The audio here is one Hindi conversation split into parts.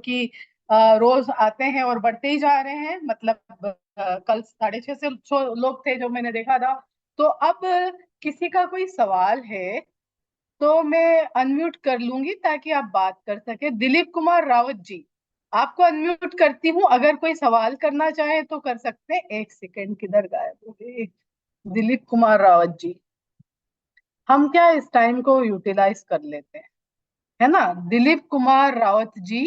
कि रोज आते हैं और बढ़ते ही जा रहे हैं। मतलब कल 650 लोग थे जो मैंने देखा था। तो अब किसी का कोई सवाल है तो मैं अनम्यूट कर लूंगी ताकि आप बात कर सके। दिलीप कुमार रावत जी, आपको अनम्यूट करती हूँ, अगर कोई सवाल करना चाहे तो कर सकते हैं। एक सेकंड, किधर गायब हो गए दिलीप कुमार रावत जी? हम क्या इस टाइम को यूटिलाइज कर लेते हैं, है ना? दिलीप कुमार रावत जी,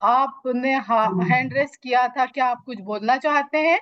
आपने हैंड रेस किया था, क्या आप कुछ बोलना चाहते हैं?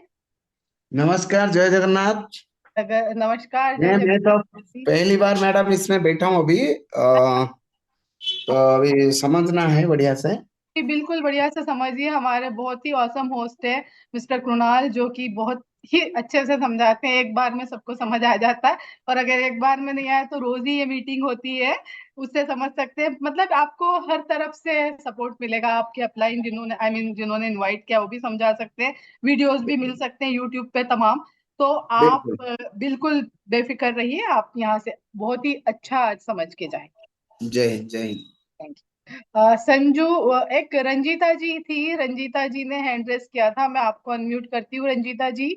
नमस्कार, जय जगन्नाथ। अगर नमस्कार, जय मैं तो जगन्नाथ जी। पहली बार मैडम इसमें बैठा हूँ अभी। तो अभी समझना है बढ़िया से। जी बिल्कुल, बढ़िया से समझिए। हमारे बहुत ही औसम होस्ट है मिस्टर कृणाल, जो कि बहुत ही अच्छे से समझाते हैं। एक बार में सबको समझ आ जाता है, और अगर एक बार में नहीं आया तो रोज ही ये मीटिंग होती है, उससे समझ सकते हैं। मतलब आपको हर तरफ से सपोर्ट मिलेगा। आपके अपलाइन जिन्होंने, आई मीन जिन्होंने इनवाइट किया, वो भी समझा सकते हैं। वीडियोस भी मिल सकते हैं यूट्यूब पे तमाम। तो आप बिल्कुल। बिल्कुल बेफिक्र रहिए, आप यहाँ से बहुत ही अच्छा समझ के जाएंगे। जय हिंद, जय हिंद। Thank you. संजू, एक रंजीता जी थी, रंजीता जी ने हैंड रेस किया था, मैं आपको अनम्यूट करती हूँ रंजीता जी।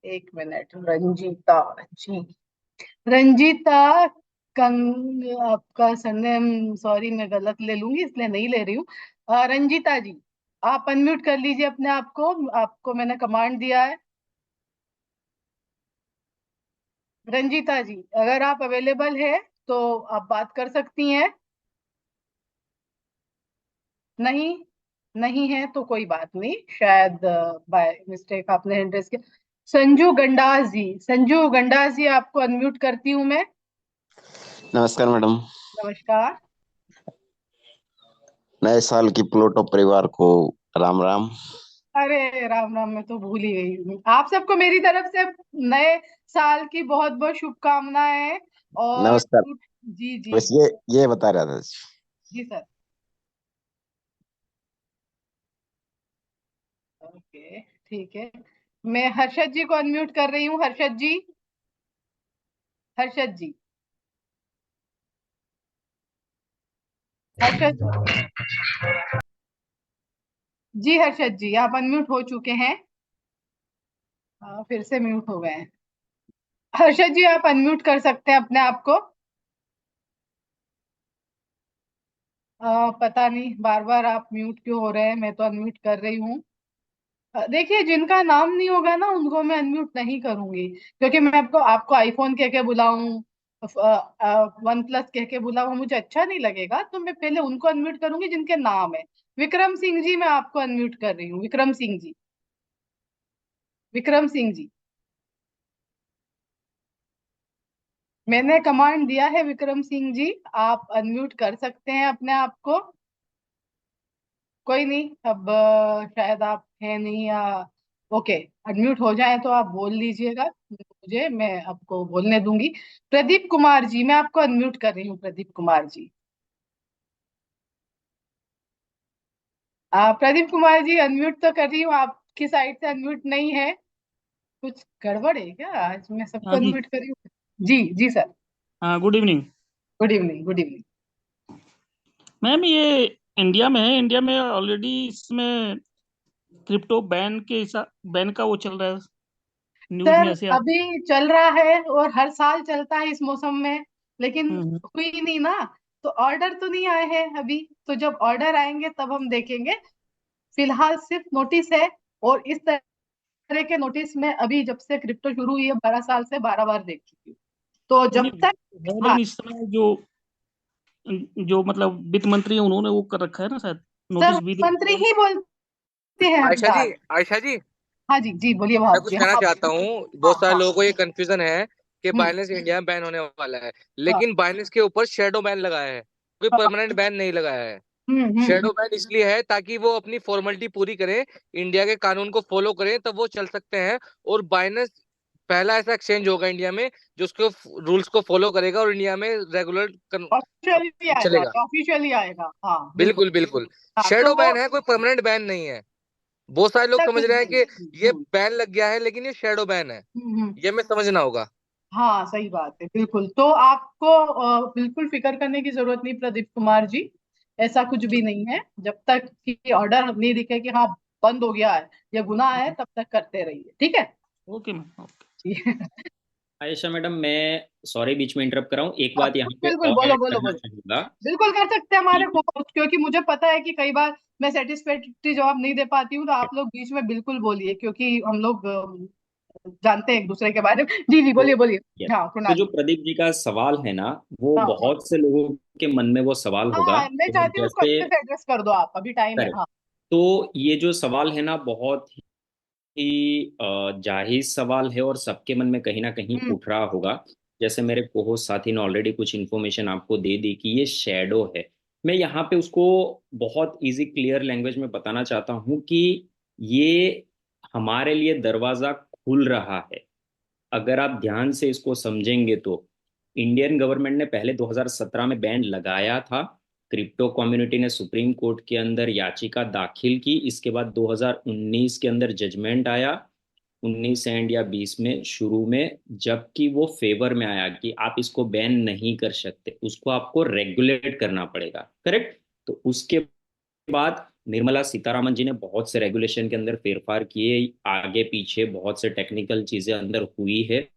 एक मिनट, रंजीता जी, रंजीता आपका सरनेम, सॉरी मैं गलत ले लूंगी इसलिए नहीं ले रही हूँ। रंजीता जी, आप अनम्यूट कर लीजिए अपने आप को, आपको मैंने कमांड दिया है। रंजीता जी, अगर आप अवेलेबल है तो आप बात कर सकती हैं। नहीं, नहीं है तो कोई बात नहीं, शायद बाय मिस्टेक आपने हैंड रेस किया। संजू गंडास जी, संजू गंडास जी, आपको अनम्यूट करती हूँ मैं। नमस्कार मैडम। नमस्कार। नए साल की प्लूटो परिवार को राम राम। अरे राम राम, मैं तो भूल ही गई हूँ। आप सबको मेरी तरफ से नए साल की बहुत बहुत शुभकामनाएं। और नमस्कार। जी जी बस ये बता रहा था। जी सर। ओके, ठीक है। मैं हर्षद जी को अनम्यूट कर रही हूँ। हर्षद जी, हर्षद जी, हर्षद जी, हर्षद जी आप अनम्यूट हो चुके हैं। फिर से म्यूट हो गए हैं। हर्षद जी, आप अनम्यूट कर सकते हैं अपने आप को। पता नहीं बार बार आप म्यूट क्यों हो रहे हैं, मैं तो अनम्यूट कर रही हूँ। देखिए, जिनका नाम नहीं होगा ना उनको मैं अनम्यूट नहीं करूंगी, क्योंकि मैं आपको आपको आईफोन कह के बुलाऊं, वन प्लस कह के बुलाऊं, मुझे अच्छा नहीं लगेगा। तो मैं पहले उनको अनम्यूट करूंगी जिनके नाम है। विक्रम सिंह जी, मैं आपको अनम्यूट कर रही हूँ। विक्रम सिंह जी, विक्रम सिंह जी, मैंने कमांड दिया है। विक्रम सिंह जी, आप अनम्यूट कर सकते हैं अपने आप को। कोई नहीं, अब शायद आप हैं नहीं, या ओके, अनम्यूट हो जाए तो आप बोल लीजिएगा मुझे, मैं आपको बोलने दूंगी। प्रदीप कुमार जी, मैं आपको अनम्यूट कर रही हूँ। प्रदीप कुमार जी, प्रदीप कुमार जी अनम्यूट तो कर रही हूँ, आपकी साइड से अनम्यूट नहीं है। कुछ गड़बड़ है क्या? आज मैं सबको हाँ जी। अनम्यूट कर रही हूँ। जी जी सर। हाँ, good evening. Good evening, good evening. Ma'am, ये इंडिया में है, इंडिया में ऑलरेडी इसमें क्रिप्टो बैन के हिसाब बैन का वो चल रहा है, न्यूज में सर ऐसे अभी चल रहा है और हर साल चलता है इस मौसम में, लेकिन हम्म। हुई नहीं ना। तो ऑर्डर तो नहीं आए हैं अभी, तो जब ऑर्डर आएंगे तब हम देखेंगे। फिलहाल सिर्फ नोटिस है, और इस तरह के नोटिस में अभी जब से क्रिप्टो शुरू हुई है 12 साल से 12 बार देख चुकी हूँ। तो नहीं जब तक, है, हाँ, लेकिन इस समय जो जो मतलब वित्त मंत्री है उन्होंने वो कर रखा है ना, शायद सब नोटिस भी दे मंत्री दिया है। ही बोलते हैं हर आयशा जी, बार। आयशा जी, हाँ जी जी, बोलिए मैं भाव कुछ जी, कहना हाँ चाहता बोलिए। हूँ। हाँ बहुत सारे हाँ। लोगों को ये कंफ्यूजन है कि हम्म। बाइनेंस इंडिया में बैन होने वाला है, हाँ। लेकिन बाइनेंस के ऊपर शेडो बैन लगाया है, कोई हाँ। परमानेंट बैन नहीं लगाया है। हम्म। शेडो बैन इसलिए है ताकि वो अपनी फॉर्मेलिटी पूरी करें, इंडिया के कानून को फॉलो करें, तब वो चल सकते हैं। और बाइनेंस पहला ऐसा एक्सचेंज होगा इंडिया में जो उसके रूल्स को फॉलो करेगा और इंडिया में रेगुलर ऑफिशियली आएगा, चलेगा। ऑफिशियली आएगा, हाँ बिल्कुल। बिल्कुल बिल्कुल। हाँ तो शेडो वो बैन है, कोई परमानेंट बैन नहीं है। बहुत सारे लोग तक समझ रहे हैं कि ये हम्म। बैन लग गया है, लेकिन ये शेडो बैन है। हम्म। ये हमें समझना होगा। हाँ सही बात है, बिल्कुल। तो आपको बिल्कुल फिक्र करने की जरूरत नहीं प्रदीप कुमार जी। ऐसा कुछ भी नहीं है। जब तक कि ऑर्डर नहीं दिखे कि हाँ बंद हो गया है, ये गुनाह है, तब तक करते रहिए, ठीक है। Okay ma'am, okay. जी। आयशा मैडम, मैं सॉरी बीच में इंटरप्ट कर रहा हूँ, एक बात यहाँ पे बिल्कुल, और बोलो ऐड बोलो करना बोलो। चाहूंगा बिल्कुल कर सकते हैं हमारे कि को, क्योंकि मुझे पता है कि कई बार मैं सेटिस्फैक्ट्री जवाब नहीं दे पाती हूँ, तो आप लोग बीच में बिल्कुल बोलिए, क्योंकि हम लोग जानते हैं एक दूसरे के बारे में। जी जी, तो बोलिए बोलिए। yes, हाँ तो कुणाल जो जी। प्रदीप जी का सवाल है ना, वो हाँ हाँ बहुत से लोगों के मन में वो सवाल होगा। हाँ, मैं तो चाहती हूँ उसको जैसे अच्छे से एड्रेस कर दो, आप अभी टाइम है। करें, हाँ। तो ये जो सवाल है ना, बहुत ही जाहिर सवाल है और सबके मन में कहीं ना कहीं हम्म। उठ रहा होगा। जैसे मेरे कोहोस्ट साथी ने ऑलरेडी कुछ इन्फॉर्मेशन आपको दे दी कि ये शैडो है। मैं यहाँ पे उसको बहुत इजी क्लियर लैंग्वेज में बताना चाहता हूँ कि ये हमारे लिए दरवाजा खुल रहा है। अगर आप ध्यान से इसको समझेंगे तो इंडियन गवर्नमेंट ने पहले 2017 में बैन लगाया था। क्रिप्टो कम्युनिटी ने सुप्रीम कोर्ट के अंदर याचिका दाखिल की। इसके बाद 2019 के अंदर जजमेंट आया, 19 एंड या 20 में शुरू में, जबकि वो फेवर में आया कि आप इसको बैन नहीं कर सकते, उसको आपको रेगुलेट करना पड़ेगा। करेक्ट। तो उसके बाद निर्मला सीतारामन जी ने बहुत से रेगुलेशन के अंदर फेरफार किए, आगे पीछे बहुत से टेक्निकल चीजें अंदर हुई है।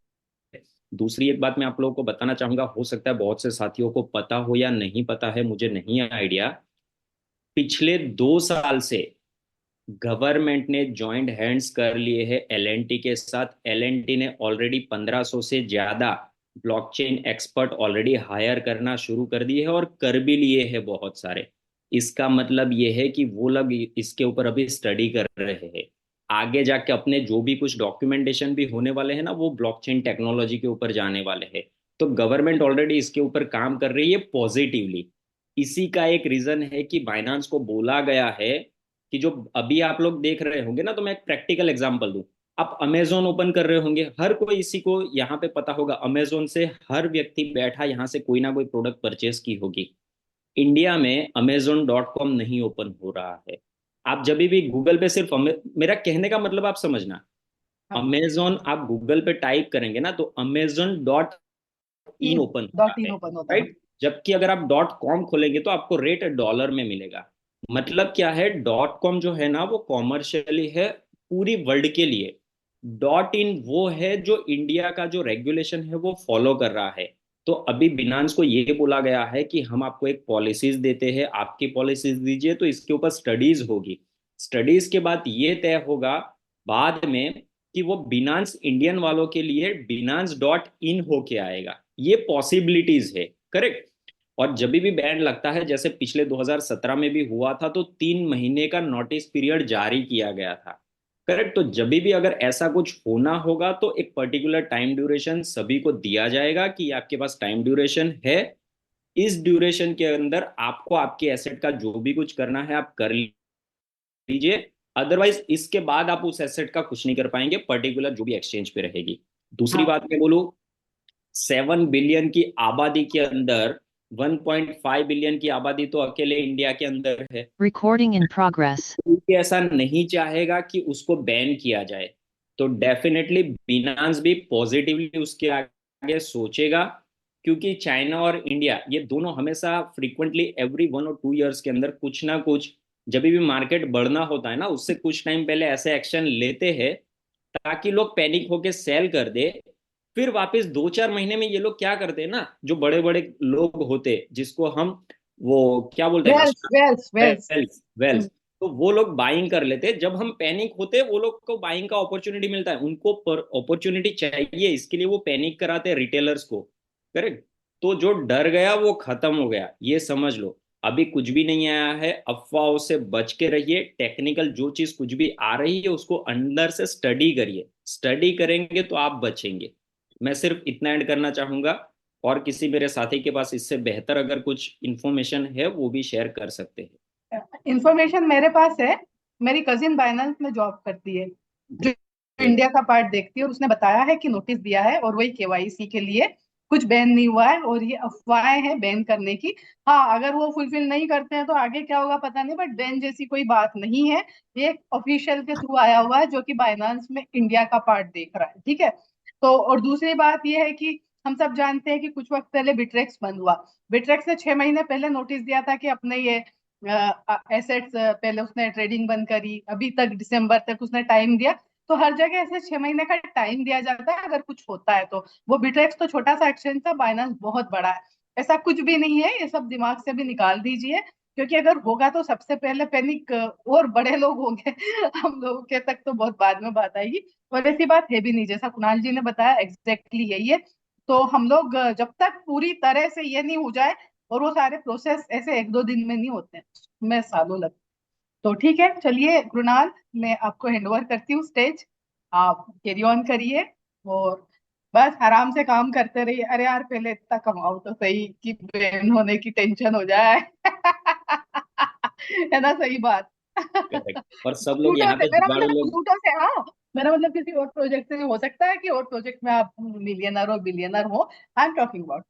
दूसरी एक बात मैं आप लोगों को बताना चाहूंगा, हो सकता है बहुत से साथियों को पता हो या नहीं पता है, मुझे नहीं आइडिया। पिछले 2 साल से गवर्नमेंट ने जॉइंट हैंड्स कर लिए हैं एलएनटी के साथ। एलएनटी ने ऑलरेडी 1500 से ज्यादा ब्लॉकचेन एक्सपर्ट ऑलरेडी हायर करना शुरू कर दिए हैं और कर भी लिए हैं बहुत सारे। इसका मतलब ये है कि वो लोग इसके ऊपर अभी स्टडी कर रहे हैं। आगे जाके अपने जो भी कुछ डॉक्यूमेंटेशन भी होने वाले हैं ना, वो ब्लॉकचेन टेक्नोलॉजी के ऊपर जाने वाले हैं। तो गवर्नमेंट ऑलरेडी इसके ऊपर काम कर रही है पॉजिटिवली। इसी का एक रीजन है कि बाइनांस को बोला गया है कि जो अभी आप लोग देख रहे होंगे ना, तो मैं एक प्रैक्टिकल एग्जांपल दूं। आप अमेजोन ओपन कर रहे होंगे, हर कोई, इसी को यहाँ पे पता होगा, अमेजोन से हर व्यक्ति बैठा यहाँ से कोई ना कोई प्रोडक्ट परचेज की होगी। इंडिया में अमेजोन.com नहीं ओपन हो रहा है। आप जब भी गूगल पे सिर्फ मेरा कहने का मतलब आप समझना, हाँ। अमेजोन आप गूगल पे टाइप करेंगे ना, तो अमेजोन.इन इन ओपन डॉट होता इन है। ओपन होता है। राइट। जबकि अगर आप .com खोलेंगे तो आपको रेट डॉलर में मिलेगा। मतलब क्या है, .com जो है ना, वो कॉमर्शियली है पूरी वर्ल्ड के लिए। .in वो है जो इंडिया का जो रेगुलेशन है वो फॉलो कर रहा है। तो अभी बिनांस को ये बोला गया है कि हम आपको एक पॉलिसीज देते हैं, आपकी पॉलिसीज दीजिए, तो इसके ऊपर स्टडीज होगी। स्टडीज के बाद ये तय होगा बाद में कि वो बिनांस इंडियन वालों के लिए binance.in होके आएगा। ये पॉसिबिलिटीज है। करेक्ट। और जब भी बैन लगता है, जैसे पिछले 2017 में भी हुआ था, तो 3 महीने का नोटिस पीरियड जारी किया गया था। करेक्ट। तो जब भी अगर ऐसा कुछ होना होगा तो एक पर्टिकुलर टाइम ड्यूरेशन सभी को दिया जाएगा कि आपके पास टाइम ड्यूरेशन है। इस ड्यूरेशन के अंदर आपको आपके एसेट का जो भी कुछ करना है आप कर लीजिए। अदरवाइज इसके बाद आप उस एसेट का कुछ नहीं कर पाएंगे, पर्टिकुलर जो भी एक्सचेंज पे रहेगी। दूसरी हाँ। बात मैं बोलूं, 7 बिलियन की आबादी के अंदर 1.5 बिलियन की आबादी तो अकेले इंडिया के अंदर है। Recording in progress. कोई ऐसा नहीं चाहेगा कि उसको बैन किया जाए। तो डेफिनेटली बिनांस भी पॉजिटिवली उसके आगे सोचेगा, क्योंकि चाइना और इंडिया ये दोनों हमेशा फ्रीक्वेंटली एवरी 1 और 2 इयर्स के अंदर कुछ ना कुछ, जब भी मार्केट बढ़ना होता है ना, उससे कुछ टाइम पहले ऐसे एक्शन लेते हैं ताकि लोग पैनिक होके सेल कर दे। फिर वापस 2-4 महीने में ये लोग क्या करते हैं ना, जो बड़े बड़े लोग होते जिसको हम वो क्या बोलते हैं ना, wells wells wells. Wealth wealth, तो वो लोग बाइंग कर लेते हैं। जब हम पैनिक होते हैं, वो लोग को बाइंग का अपॉर्चुनिटी मिलता है, उनको अपॉर्चुनिटी चाहिए, इसके लिए वो पैनिक कराते हैं रिटेलर्स को। करेक्ट। तो जो डर गया वो खत्म हो गया, ये समझ लो। अभी कुछ भी नहीं आया है, अफवाहों से बच के रहिए। टेक्निकल जो चीज कुछ भी आ रही है उसको अंदर से स्टडी करिए, स्टडी करेंगे तो आप बचेंगे। मैं सिर्फ इतना ऐड करना चाहूंगा, और किसी मेरे साथी के पास इससे बेहतर अगर कुछ इंफॉर्मेशन है वो भी शेयर कर सकते हैं। इंफॉर्मेशन मेरे पास है। मेरी कजिन बाइनेंस में जॉब करती है, जो इंडिया का पार्ट देखती है, और उसने बताया है कि नोटिस दिया है और वही केवाईसी के लिए, कुछ बैन नहीं हुआ है, और ये अफवाहें हैं बैन करने की। हाँ, अगर वो फुलफिल नहीं करते हैं तो आगे क्या होगा पता नहीं, बट बैन जैसी कोई बात नहीं है। ये ऑफिशियल के थ्रू आया हुआ है, जो कि बाइनेंस में इंडिया का पार्ट देख रहा है, ठीक है। तो और दूसरी बात ये है कि हम सब जानते हैं कि कुछ वक्त पहले बिट्रेक्स बंद हुआ। बिट्रेक्स ने 6 महीने पहले नोटिस दिया था कि अपने ये एसेट्स, पहले उसने ट्रेडिंग बंद करी, अभी तक दिसंबर तक उसने टाइम दिया। तो हर जगह ऐसे 6 महीने का टाइम दिया जाता है अगर कुछ होता है तो। वो बिट्रेक्स तो छोटा सा एक्सचेंज था, बाइनेंस बहुत बड़ा है। ऐसा कुछ भी नहीं है, ये सब दिमाग से भी निकाल दीजिए, क्योंकि अगर होगा तो सबसे पहले पैनिक और बड़े लोग होंगे। हम लोगों के तक तो बहुत बाद में बात आएगी। और ऐसी बात है भी नहीं, जैसा कुणाल जी ने बताया एग्जैक्टली यही है। तो हम लोग जब तक पूरी तरह से ये नहीं हो जाए, और वो सारे प्रोसेस ऐसे 1-2 दिन में नहीं होते हैं, में सालों लगते। तो ठीक है, चलिए कुणाल, मैं आपको हैंडओवर करती हूँ स्टेज। आप कैरी ऑन करिए, और बस आराम से काम करते रहिए। अरे यार, पहले इतना कमाओ तो सही कि बहन होने की टेंशन हो जाए। है ना, सही बात। करेक्ट। और सब लोग प्लूटो यहाँ से, पे मेरा जुगाड़ू मतलब लोग। प्लूटो से, हाँ। मेरा मतलब किसी और प्रोजेक्ट से हो सकता है कि और प्रोजेक्ट में आप मिलियनर और बिलियनर हो। I am talking about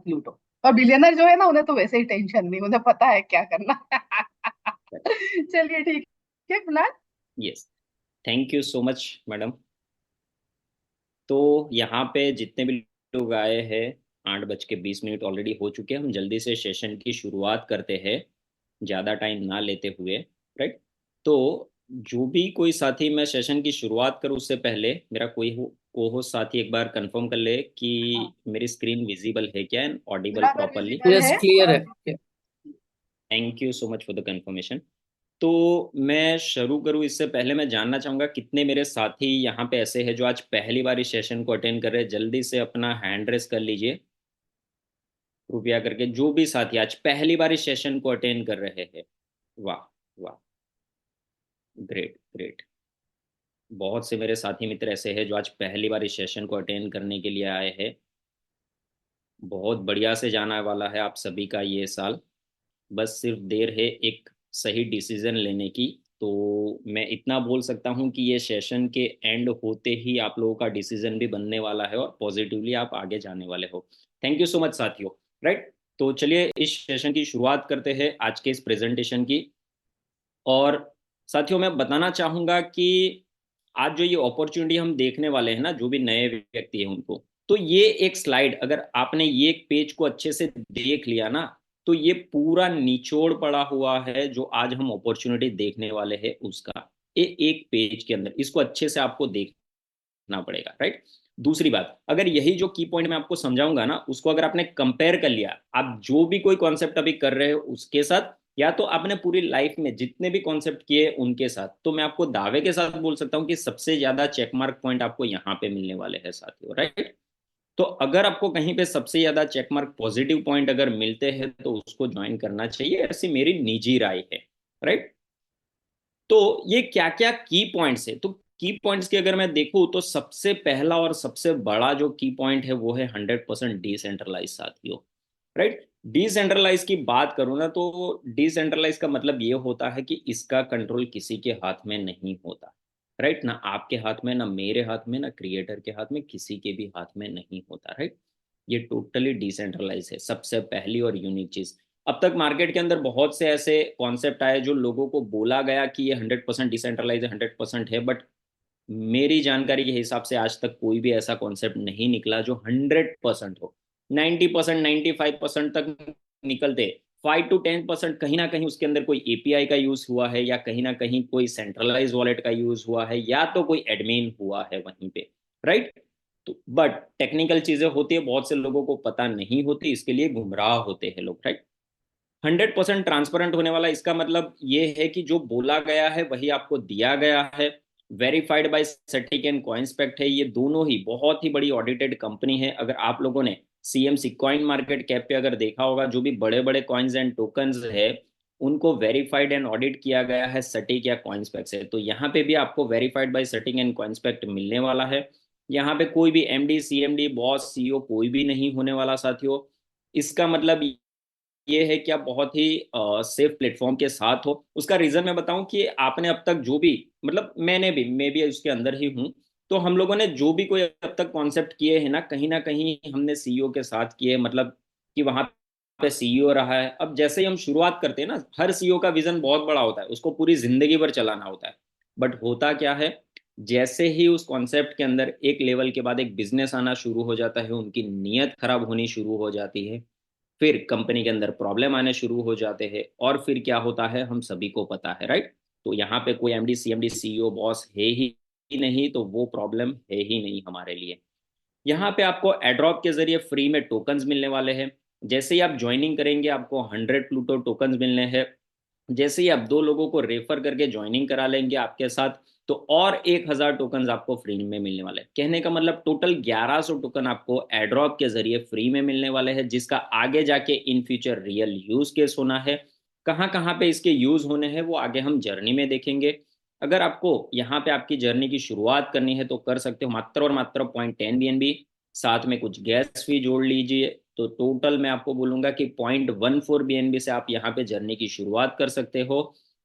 Pluto. और बिलियनर जो है ना, उन्हें तो वैसे ही टेंशन नहीं, उन्हें पता है क्या करना। चलिए ठीक है Kunal. Yes, thank you so much madam. तो यहाँ पे जितने भी लोग आए हैं, 8:20 ऑलरेडी हो चुके हैं। हम जल्दी से सेशन की शुरुआत करते हैं, ज़्यादा टाइम ना लेते हुए। राइट। तो जो भी कोई साथी मैं सेशन की शुरुआत करूँ उससे पहले मेरा कोई हो को होस्ट साथी एक बार कंफर्म कर ले हाँ, कि मेरी स्क्रीन विजिबल है क्या एंड ऑडिबल बराबर प्रॉपरली। विजिबल यस, है। क्लियर और है। Thank you so much for the confirmation. तो मैं शुरू करूँ इससे पहले मैं जानना चाहूँगा कितने मेरे साथी यहाँ पे ऐसे हैं जो आज पहली बार इस सेशन को अटेंड कर रहे हैं। जल्दी से अपना हैंड रेस कर लीजिए कृपया करके, जो भी साथी आज पहली बार इस सेशन को अटेंड कर रहे हैं। वाह, वाह, ग्रेट ग्रेट। बहुत से मेरे साथी मित्र ऐसे हैं जो आज पहली बार इस सेशन को अटेंड करने के लिए आए हैं। बहुत बढ़िया से जाने वाला है आप सभी का ये साल। बस सिर्फ देर है एक सही डिसीजन लेने की। तो मैं इतना बोल सकता हूँ कि ये सेशन के एंड होते ही आप लोगों का डिसीजन भी बनने वाला है और पॉजिटिवली आप आगे जाने वाले हो। थैंक यू सो मच साथियों। राइट। तो चलिए इस सेशन की शुरुआत करते हैं आज के इस प्रेजेंटेशन की। और साथियों मैं बताना चाहूँगा कि आज जो ये अपॉर्चुनिटी हम देखने वाले हैं ना, जो भी नए व्यक्ति हैं उनको, तो ये एक स्लाइड अगर आपने ये एक पेज को अच्छे से देख लिया ना, तो ये पूरा निचोड़ पड़ा हुआ है जो आज हम अपॉर्चुनिटी देखने वाले हैं उसका। ये एक पेज के अंदर इसको अच्छे से आपको देखना पड़ेगा। राइट। दूसरी बात, अगर यही जो की पॉइंट मैं आपको समझाऊंगा ना, उसको अगर आपने कंपेयर कर लिया, आप जो भी कोई कॉन्सेप्ट अभी कर रहे हो उसके साथ, या तो आपने पूरी लाइफ में जितने भी कॉन्सेप्ट किए उनके साथ, तो मैं आपको दावे के साथ बोल सकता हूं कि सबसे ज्यादा चेकमार्क पॉइंट आपको यहाँ पे मिलने वाले हैं साथियों। राइट। तो अगर आपको कहीं पे सबसे ज्यादा चेकमार्क पॉजिटिव पॉइंट अगर मिलते हैं तो उसको ज्वाइन करना चाहिए, ऐसी मेरी निजी राय है। राइट। तो ये क्या क्या की पॉइंट्स है, तो की पॉइंट्स की अगर मैं देखूं तो सबसे पहला और सबसे बड़ा जो की पॉइंट है वो है 100% डिसेंट्रलाइज साथियों। राइट। डिसेंट्रलाइज की बात करूं ना, तो डिसेंट्रलाइज का मतलब ये होता है कि इसका कंट्रोल किसी के हाथ में नहीं होता। राइट। ना आपके हाथ में, ना मेरे हाथ में, ना क्रिएटर के हाथ में, किसी के भी हाथ में नहीं होता। राइट। ये टोटली डिसेंट्रलाइज है, सबसे पहली और यूनिक चीज। अब तक मार्केट के अंदर बहुत से ऐसे कॉन्सेप्ट आए जो लोगों को बोला गया कि ये 100% डिसेंट्रलाइज है, 100% है, बट मेरी जानकारी के हिसाब से आज तक कोई भी ऐसा कॉन्सेप्ट नहीं निकला जो 100% हो। 90%, 95% तक निकलते, 5 to 10% कहीं ना कहीं उसके अंदर कोई एपीआई का यूज हुआ है, या कहीं ना कहीं कोई सेंट्रलाइज वॉलेट का यूज हुआ है, या तो कोई एडमिन हुआ है वहीं पे। राइट। तो बट टेक्निकल चीजें होती है, बहुत से लोगों को पता नहीं होती, इसके लिए गुमराह होते हैं लोग। राइट। 100% ट्रांसपेरेंट होने वाला, इसका मतलब ये है कि जो बोला गया है वही आपको दिया गया है। वेरीफाइड बाय सेटिक एंड कॉइंस्पेक्ट है, ये दोनों ही बहुत ही बड़ी ऑडिटेड कंपनी है। अगर आप लोगों ने सीएमसी कॉइन मार्केट कैप पे अगर देखा होगा, जो भी बड़े बड़े कॉइन्स एंड टोकन्स है उनको वेरीफाइड एंड ऑडिट किया गया है सटिक या कॉइंस्पेक्ट से। तो यहाँ पे भी आपको वेरीफाइड बाय सटिक एंड कॉइंस्पेक्ट मिलने वाला है। यहाँ पे कोई भी एमडी, सीएमडी, बॉस, सीईओ कोई भी नहीं होने वाला साथियों। इसका मतलब ये है कि आप बहुत ही सेफ प्लेटफॉर्म के साथ हो। उसका रीजन मैं बताऊं कि आपने अब तक जो भी, मतलब मैंने भी, मैं भी उसके अंदर ही हूं, तो हम लोगों ने जो भी कोई अब तक कॉन्सेप्ट किए हैं ना कहीं हमने सीईओ के साथ किए, मतलब कि वहां पे सीईओ रहा है। अब जैसे ही हम शुरुआत करते हैं ना, हर सीईओ का विजन बहुत बड़ा होता है, उसको पूरी जिंदगी भर चलाना होता है। बट होता क्या है, जैसे ही उस कॉन्सेप्ट के अंदर एक लेवल के बाद एक बिजनेस आना शुरू हो जाता है, उनकी नीयत खराब होनी शुरू हो जाती है, फिर कंपनी के अंदर प्रॉब्लम आने शुरू हो जाते हैं, और फिर क्या होता है हम सभी को पता है, राइट। तो यहाँ पे कोई एमडी सीएमडी सीईओ बॉस है ही नहीं, तो वो प्रॉब्लम है ही नहीं हमारे लिए। यहाँ पे आपको एड्रॉप के जरिए फ्री में टोकन्स मिलने वाले हैं। जैसे ही आप ज्वाइनिंग करेंगे आपको 100 प्लूटो टोकन्स मिलने हैं। जैसे ही आप 2 लोगों को रेफर करके ज्वाइनिंग करा लेंगे आपके साथ, तो और 1000 टोकन आपको फ्री में मिलने वाले हैं। कहने का मतलब टोटल 1100 टोकन आपको एड्रॉप के जरिए फ्री में मिलने वाले हैं, जिसका आगे जाके in future real use case होना है। कहाँ कहाँ पे इसके यूज होने हैं वो आगे हम जर्नी में देखेंगे। अगर आपको यहाँ पे आपकी जर्नी की शुरुआत करनी है तो कर सकते हो, मात्र और मात्र 0.10 BNB, साथ में कुछ गैस फी जोड़ लीजिए, तो टोटल मैं आपको बोलूंगा कि 0.14 BNB से आप यहाँ पे जर्नी की शुरुआत कर सकते हो।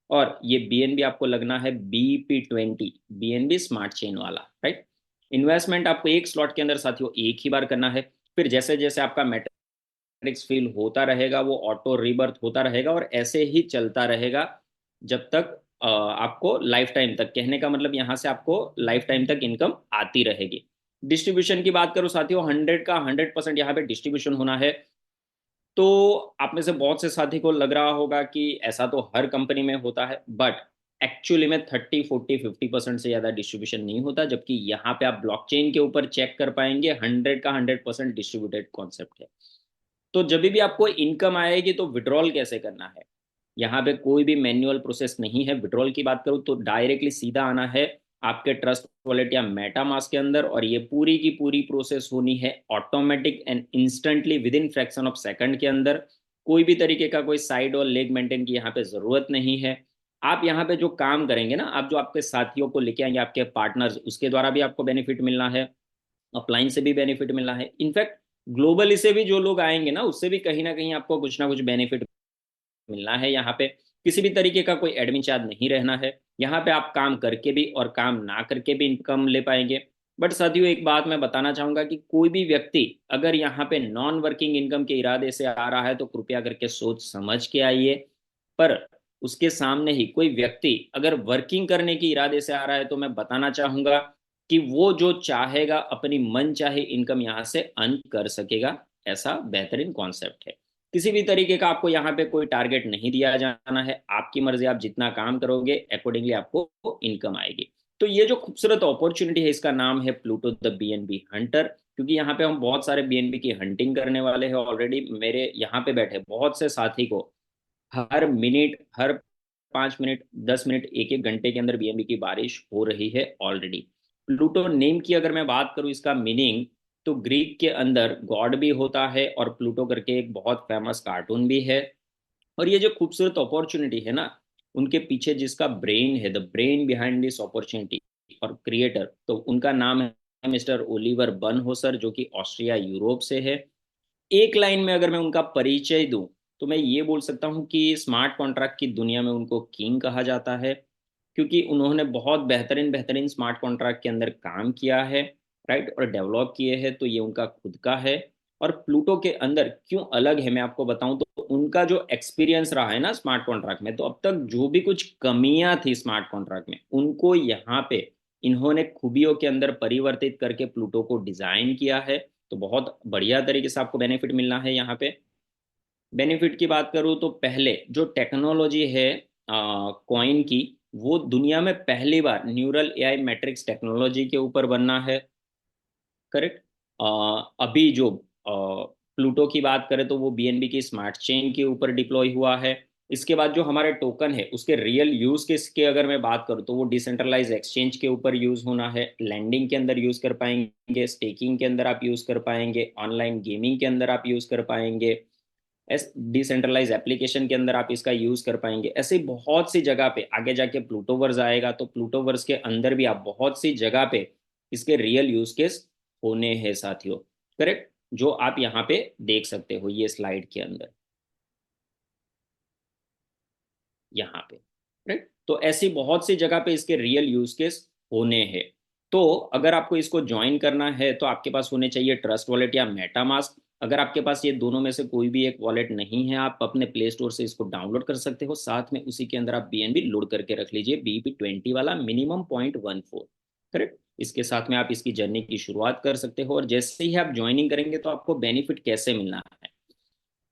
और ये BNB आपको लगना है BP20 BNB स्मार्ट चेन वाला, राइट। इन्वेस्टमेंट आपको एक स्लॉट के अंदर साथियों एक ही बार करना है। फिर जैसे जैसे आपका मैट्रिक्स फिल होता रहेगा वो ऑटो रीबर्थ होता रहेगा, और ऐसे ही चलता रहेगा जब तक आपको लाइफ टाइम तक, कहने का मतलब यहाँ से आपको लाइफ टाइम तक इनकम आती रहेगी। डिस्ट्रीब्यूशन की बात करूं साथियों, 100 का 100% यहाँ पे डिस्ट्रीब्यूशन होना है। तो आप में से बहुत से साथी को लग रहा होगा कि ऐसा तो हर कंपनी में होता है, बट एक्चुअली में 30 40 50% से ज़्यादा डिस्ट्रीब्यूशन नहीं होता। जबकि यहाँ पे आप ब्लॉकचेन के ऊपर चेक कर पाएंगे 100 का 100% डिस्ट्रीब्यूटेड कॉन्सेप्ट है। तो जब भी आपको इनकम आएगी तो विड्रॉल कैसे करना है, यहाँ पे कोई भी मैन्युअल प्रोसेस नहीं है। विड्रॉल की बात करूँ तो डायरेक्टली सीधा आना है आपके ट्रस्ट वॉलेट या मेटामास्क के अंदर, और ये पूरी की पूरी प्रोसेस होनी है automatic and instantly with in fraction of second के अंदर। कोई भी तरीके का कोई साइड और लेग मेंटेन की यहाँ पे जरूरत नहीं है। आप यहाँ पे जो काम करेंगे ना, आप जो आपके साथियों को लेके आएंगे, आपके पार्टनर्स, उसके द्वारा भी आपको बेनिफिट मिलना है, अपलाइन से भी बेनिफिट मिलना है। इनफैक्ट ग्लोबली से भी जो लोग आएंगे ना, उससे भी कहीं ना कहीं आपको कुछ ना कुछ बेनिफिट मिलना है। यहाँ पे किसी भी तरीके का कोई एडमिन चार्ज नहीं रहना है। यहाँ पे आप काम करके भी और काम ना करके भी इनकम ले पाएंगे। बट साथियों एक बात मैं बताना चाहूंगा कि कोई भी व्यक्ति अगर यहाँ पे नॉन वर्किंग इनकम के इरादे से आ रहा है तो कृपया करके सोच समझ के आइए। पर उसके सामने ही कोई व्यक्ति अगर वर्किंग करने की इरादे से आ रहा है तो मैं बताना चाहूंगा कि वो जो चाहेगा अपनी मन चाहे इनकम यहाँ से अर्न कर सकेगा। ऐसा बेहतरीन कॉन्सेप्ट है। किसी भी तरीके का आपको यहाँ पे कोई टारगेट नहीं दिया जाना है, आपकी मर्जी, आप जितना काम करोगे अकॉर्डिंगली आपको इनकम आएगी। तो ये जो खूबसूरत अपॉर्चुनिटी है इसका नाम है प्लूटो द BNB हंटर, क्योंकि यहाँ पे हम बहुत सारे BNB की हंटिंग करने वाले हैं। ऑलरेडी मेरे यहाँ पे बैठे बहुत से साथी को हर मिनट, हर 5 मिनट, 10 मिनट, एक एक घंटे के अंदर BNB की बारिश हो रही है ऑलरेडी। प्लूटो नेम की अगर मैं बात करूँ, इसका मीनिंग तो ग्रीक के अंदर गॉड भी होता है, और प्लूटो करके एक बहुत फेमस कार्टून भी है। और ये जो खूबसूरत अपॉर्चुनिटी है ना, उनके पीछे जिसका ब्रेन है, the brain behind this opportunity और क्रिएटर, तो उनका नाम है मिस्टर ओलिवर बर्नहोसर, जो कि ऑस्ट्रिया यूरोप से है। एक लाइन में अगर मैं उनका परिचय दूं तो मैं ये बोल सकता हूं कि स्मार्ट कॉन्ट्रैक्ट की दुनिया में उनको किंग कहा जाता है, क्योंकि उन्होंने बहुत बेहतरीन बेहतरीन स्मार्ट कॉन्ट्रैक्ट के अंदर काम किया है, राइट, और डेवलप किए हैं। तो ये उनका खुद का है। और प्लूटो के अंदर क्यों अलग है मैं आपको बताऊं तो उनका जो एक्सपीरियंस रहा है ना स्मार्ट कॉन्ट्रैक्ट में, तो अब तक जो भी कुछ कमियां थी स्मार्ट कॉन्ट्रैक्ट में, उनको यहाँ पे इन्होंने खूबियों के अंदर परिवर्तित करके प्लूटो को डिजाइन किया है। तो बहुत बढ़िया तरीके से आपको बेनिफिट मिलना है यहाँ पे। बेनिफिट की बात करूँ तो पहले जो टेक्नोलॉजी है कॉइन की, वो दुनिया में पहली बार न्यूरल AI मैट्रिक्स टेक्नोलॉजी के ऊपर बनना है, करेक्ट। अभी जो प्लूटो की बात करें तो वो BNB की स्मार्ट चेन के ऊपर डिप्लॉय हुआ है। इसके बाद जो हमारे टोकन है उसके रियल यूज केस के अगर मैं बात करूँ तो वो डिसेंट्रलाइज एक्सचेंज के ऊपर यूज होना है, लैंडिंग के अंदर यूज कर पाएंगे, स्टेकिंग के अंदर आप यूज कर पाएंगे, ऑनलाइन गेमिंग के अंदर आप यूज कर पाएंगे, डिसेंट्रलाइज एप्लीकेशन के अंदर आप इसका यूज कर पाएंगे। ऐसे बहुत सी जगह पे आगे जाके प्लूटोवर्स आएगा, तो प्लूटोवर्स के अंदर भी आप बहुत सी जगह पे इसके रियल यूज केस होने हैं साथियों, करेक्ट, जो आप यहाँ पे देख सकते हो ये स्लाइड के अंदर, यहाँ पे, राइट। तो ऐसी बहुत सी जगह पे इसके रियल यूज केस होने हैं। तो अगर आपको इसको ज्वाइन करना है तो आपके पास होने चाहिए ट्रस्ट वॉलेट या मेटामास्क। अगर आपके पास ये दोनों में से कोई भी एक वॉलेट नहीं है, आप अपने प्ले स्टोर से इसको डाउनलोड कर सकते हो। साथ में उसी के अंदर आप BNB लोड करके रख लीजिए, BP20 वाला मिनिमम 0.14। करेक्ट। इसके साथ में आप इसकी जर्नी की शुरुआत कर सकते हो, और जैसे ही आप ज्वाइनिंग करेंगे तो आपको बेनिफिट कैसे मिलना है।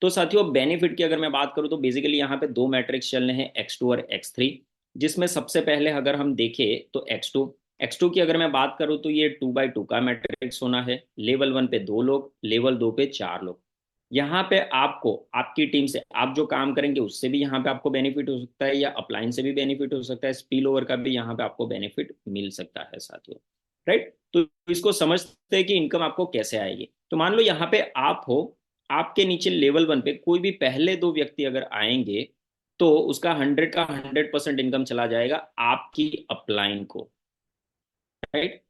तो साथियों, बेनिफिट की अगर मैं बात करूं तो बेसिकली यहाँ पे दो मैट्रिक्स चलने हैं, X2 और X3, जिसमें सबसे पहले अगर हम देखें तो X2 की अगर मैं बात करूं तो ये 2x2 का मैट्रिक्स होना है। लेवल 1 पे 2 लोग, लेवल 2 पे 4 लोग। यहाँ पे आपको आपकी टीम से आप जो काम करेंगे उससे भी यहाँ पे आपको बेनिफिट हो सकता है, या अपलाइन से भी बेनिफिट हो सकता है, स्पिल ओवर का भी यहाँ पे आपको बेनिफिट मिल सकता है साथियों। राइट, तो इसको समझते हैं कि इनकम आपको कैसे आएगी। तो मान लो यहाँ पे आप हो, आपके नीचे लेवल 1 पे कोई भी पहले दो व्यक्ति अगर आएंगे तो उसका 100 का 100% इनकम चला जाएगा आपकी अपलाइन को। राइट,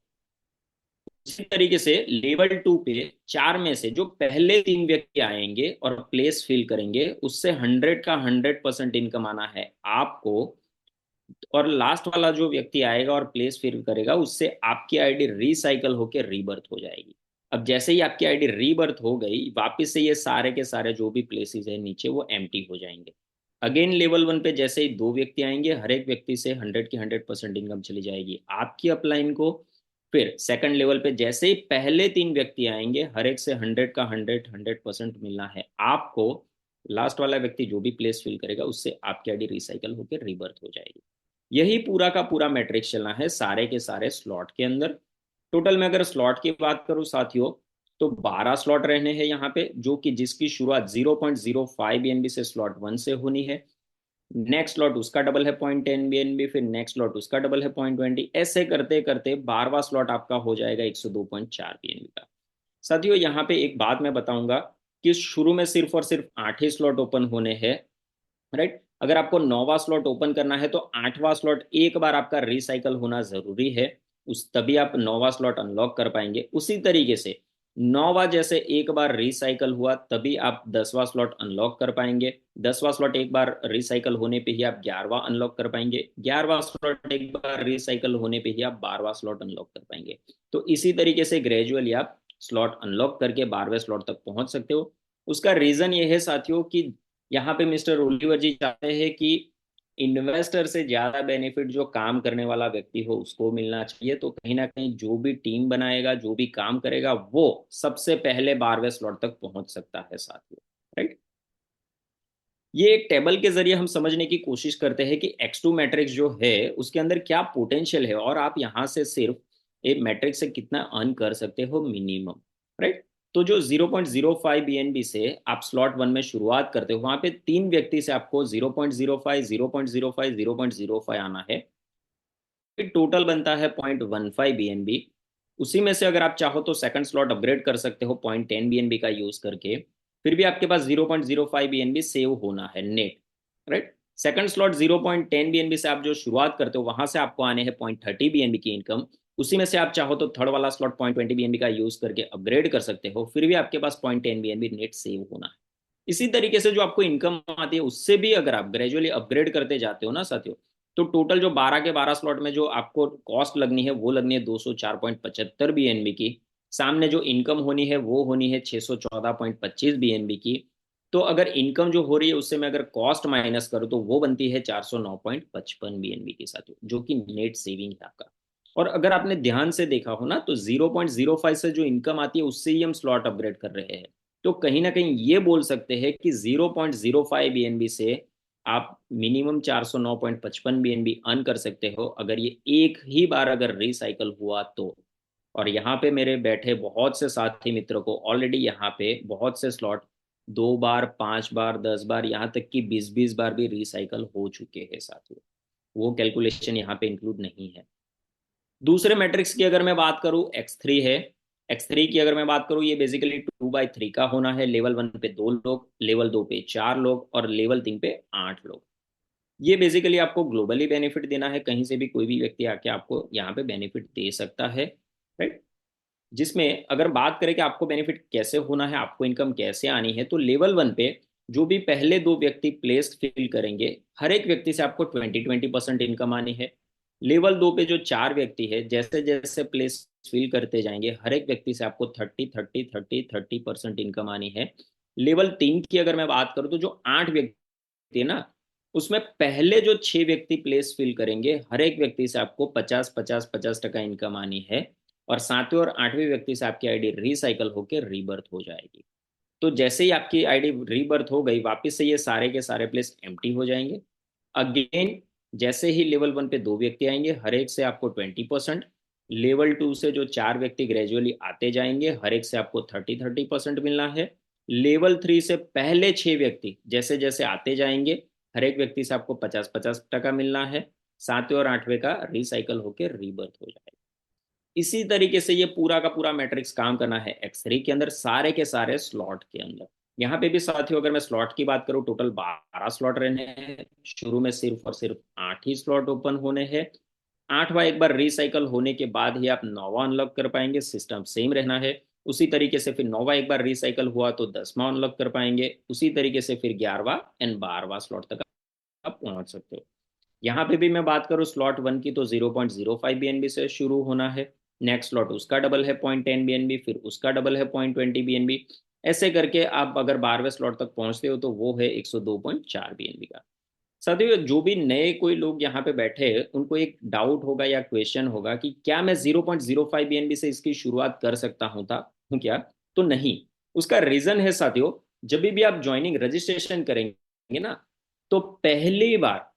इसी तरीके से लेवल 2 पे 4 में से जो पहले 3 व्यक्ति आएंगे और प्लेस फिल करेंगे उससे 100 का 100% इनकम आना है आपको, और लास्ट वाला जो व्यक्ति आएगा और प्लेस फिल करेगा उससे आपकी आईडी रिसाइकल होकर रीबर्थ हो जाएगी। अब जैसे ही आपकी आईडी रीबर्थ हो गई, वापस से ये सारे के सारे जो भी प्लेसेस है नीचे वो एम्प्टी हो जाएंगे। अगेन लेवल 1 पे जैसे ही दो व्यक्ति आएंगे, हर एक व्यक्ति से 100 की 100% इनकम चली जाएगी आपकी अपलाइन को। फिर सेकंड लेवल पे जैसे ही पहले 3 व्यक्ति आएंगे, हर एक से 100 का 100% मिलना है आपको। लास्ट वाला व्यक्ति जो भी प्लेस फिल करेगा उससे आपकी आईडी रिसाइकल होकर रीबर्थ हो जाएगी। यही पूरा का पूरा मैट्रिक्स चलना है सारे के सारे स्लॉट के अंदर। टोटल में अगर स्लॉट की बात करूं साथियों तो 12 स्लॉट रहने हैं यहाँ पे, जो कि जिसकी शुरुआत 0.05 BNB से स्लॉट 1 से होनी है। नेक्स्ट स्लॉट उसका डबल है 0.10 BNB, फिर नेक्स्ट स्लॉट उसका डबल है 0.20, ऐसे करते करते 12वां स्लॉट आपका हो जाएगा 102.4 BNB का। साथियों यहाँ पे एक बात मैं बताऊंगा कि शुरू में सिर्फ और सिर्फ 8 ही स्लॉट ओपन होने हैं। राइट, अगर आपको 9वां स्लॉट ओपन करना है तो 8वां स्लॉट एक बार आपका रिसाइकल होना जरूरी है, उस तभी आप 9वां स्लॉट अनलॉक कर पाएंगे। उसी तरीके से 9वां जैसे एक बार रिसाइकल हुआ तभी आप 10वां स्लॉट अनलॉक कर पाएंगे। 10वां स्लॉट एक बार रिसाइकल होने पे ही आप 11वां अनलॉक कर पाएंगे। 11वां स्लॉट एक बार रिसाइकल होने पे ही आप 12वां स्लॉट अनलॉक कर पाएंगे। तो इसी तरीके से ग्रेजुअली आप स्लॉट अनलॉक करके 12वें स्लॉट तक पहुंच सकते हो। उसका रीजन ये है साथियों कि यहाँ पे मिस्टर ओलिवर जी चाहते हैं कि इन्वेस्टर से ज्यादा बेनिफिट जो काम करने वाला व्यक्ति हो उसको मिलना चाहिए। तो कहीं ना कहीं जो भी टीम बनाएगा, जो भी काम करेगा, वो सबसे पहले 12वें स्लॉट तक पहुंच सकता है साथियों। राइट, ये एक टेबल के जरिए हम समझने की कोशिश करते हैं कि X2 मैट्रिक्स जो है उसके अंदर क्या पोटेंशियल है, और आप यहाँ से सिर्फ एक मैट्रिक्स से कितना अर्न कर सकते हो मिनिमम। राइट, तो जो 0.05 BNB से आप स्लॉट 1 में शुरुआत करते हो, वहां पे 3 व्यक्ति से आपको 0.05 0.05 0.05 आना है, टोटल बनता है 0.15 BNB। उसी में से अगर आप चाहो तो सेकंड स्लॉट अपग्रेड कर सकते हो 0.10 BNB का यूज करके, फिर भी आपके पास 0.05 BNB सेव होना है net. Right, second slot 0.10 BNB से आप जो शुरुआत करते हो वहां से आपको आने हैं 0.30 BNB की इनकम। उसी में से आप चाहो तो थर्ड वाला स्लॉट 0.20 BNB का यूज करके अपग्रेड कर सकते हो, फिर भी आपके पास 0.10 BNB नेट सेव होना है। इसी तरीके से जो आपको इनकम आती है उससे भी अगर आप ग्रेजुअली अपग्रेड करते जाते हो ना साथियों, तो टोटल जो 12 के 12 स्लॉट में जो आपको कॉस्ट लगनी है वो लगनी है 204.75 BNB की। सामने जो इनकम होनी है वो होनी है 614.25 BNB की। तो अगर इनकम जो हो रही है उससे मैं अगर कॉस्ट माइनस करूँ तो वो बनती है 409.55 BNB के साथ, जो कि नेट सेविंग है आपका। और अगर आपने ध्यान से देखा हो ना तो 0.05 से जो इनकम आती है उससे ही हम स्लॉट अपग्रेड कर रहे हैं। तो कहीं ना कहीं ये बोल सकते हैं कि 0.05 BNB से आप मिनिमम 409.55 BNB अर्न कर सकते हो, अगर ये एक ही बार अगर रिसाइकल हुआ तो। और यहाँ पे मेरे बैठे बहुत से साथी मित्रों को ऑलरेडी यहाँ पे बहुत से स्लॉट 2 बार, 5 बार, 10 बार, यहाँ तक कि 20-20 बार भी रिसाइकल हो चुके हैं साथियों। वो कैलकुलेशन यहाँ पे इंक्लूड नहीं है। दूसरे मैट्रिक्स की अगर मैं बात करूँ X3 है। X3 की अगर मैं बात करूँ, ये बेसिकली 2/3 का होना है। लेवल 1 पे 2 लोग, लेवल 2 पे 4 लोग और लेवल 3 पे 8 लोग। ये बेसिकली आपको ग्लोबली बेनिफिट देना है, कहीं से भी कोई भी व्यक्ति आके आपको यहाँ पे बेनिफिट दे सकता है। राइट, जिसमें अगर बात करें कि आपको बेनिफिट कैसे होना है, आपको इनकम कैसे आनी है, तो लेवल 1 पे जो भी पहले दो व्यक्ति प्लेस फिल करेंगे, हर एक व्यक्ति से आपको 20% इनकम आनी है। लेवल 2 पे जो 4 व्यक्ति है, जैसे जैसे प्लेस फिल करते जाएंगे, हर एक व्यक्ति से आपको 30% इनकम आनी है। लेवल 3 की अगर मैं बात करूं तो जो 8 व्यक्ति है ना, उसमें पहले जो 6 व्यक्ति प्लेस फिल करेंगे, हर एक व्यक्ति से आपको 50-50-50% इनकम आनी है, और 7वें और 8वें व्यक्ति से आपकी आईडी रिसाइकल होकर रीबर्थ हो जाएगी। तो जैसे ही आपकी आईडी रीबर्थ हो गई, वापस से ये सारे के सारे प्लेस एम्प्टी हो जाएंगे। अगेन जैसे ही लेवल 1 पे 2 व्यक्ति आएंगे, हर एक से आपको 20%, लेवल 2 से जो 4 व्यक्ति ग्रेजुअली आते जाएंगे, हर एक से आपको 30-30% मिलना है। लेवल 3 से पहले 6 व्यक्ति जैसे जैसे आते जाएंगे, हर एक व्यक्ति से आपको 50-50% मिलना है। 7वें और 8वें का रिसाइकल होकर रीबर्थ हो जाएगा। इसी तरीके से ये पूरा का पूरा मैट्रिक्स काम करना है X3 के अंदर, सारे के सारे स्लॉट के अंदर। यहाँ पे भी साथियों अगर मैं स्लॉट की बात करूँ, टोटल 12 स्लॉट रहने हैं। शुरू में सिर्फ और सिर्फ 8 ही स्लॉट ओपन होने हैं। 8वां एक बार रिसाइकल होने के बाद ही आप 9वां अनलॉक कर पाएंगे, सिस्टम सेम रहना है। उसी तरीके से फिर 9वां एक बार रिसाइकल हुआ तो 10वां अनलॉक कर पाएंगे। उसी तरीके से फिर 11वां एंड 12वां स्लॉट तक आप पहुंच सकते हो। यहाँ पे भी मैं बात करूँ स्लॉट 1 की, तो 0.05 BNB से शुरू होना है। नेक्स्ट स्लॉट उसका डबल है 0.10 BNB, फिर उसका डबल है 0.20 BNB। ऐसे करके आप अगर 12वें स्लॉट तक पहुंचते हो तो वो है 102.4 BNB का। साथियों जो भी नए कोई लोग यहाँ पे बैठे हैं, उनको एक डाउट होगा या क्वेश्चन होगा कि क्या मैं 0.05 BNB से इसकी शुरुआत कर सकता हूँ क्या? तो नहीं। उसका रीजन है साथियों, जब भी आप ज्वाइनिंग रजिस्ट्रेशन करेंगे ना, तो पहली बार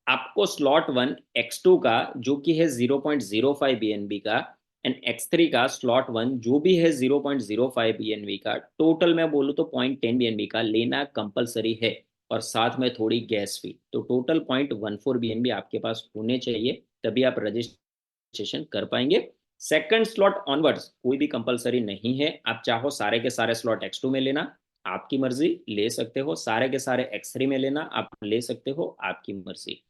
आपको स्लॉट 1 X2 का जो कि है 0.05 BNB का, एंड X3 का स्लॉट 1 जो भी है 0.05 BNB का, टोटल मैं बोलूँ तो 0.10 BNB का लेना कंपलसरी है, और साथ में थोड़ी गैस फी। तो टोटल 0.14 BNB आपके पास होने चाहिए, तभी आप रजिस्ट्रेशन कर पाएंगे। सेकंड स्लॉट ऑनवर्ड्स कोई भी कंपलसरी नहीं है। आप चाहो सारे के सारे स्लॉट X2 में लेना, आपकी मर्जी, ले सकते हो। सारे के सारे X3 में लेना, आप ले सकते हो, आपकी मर्जी।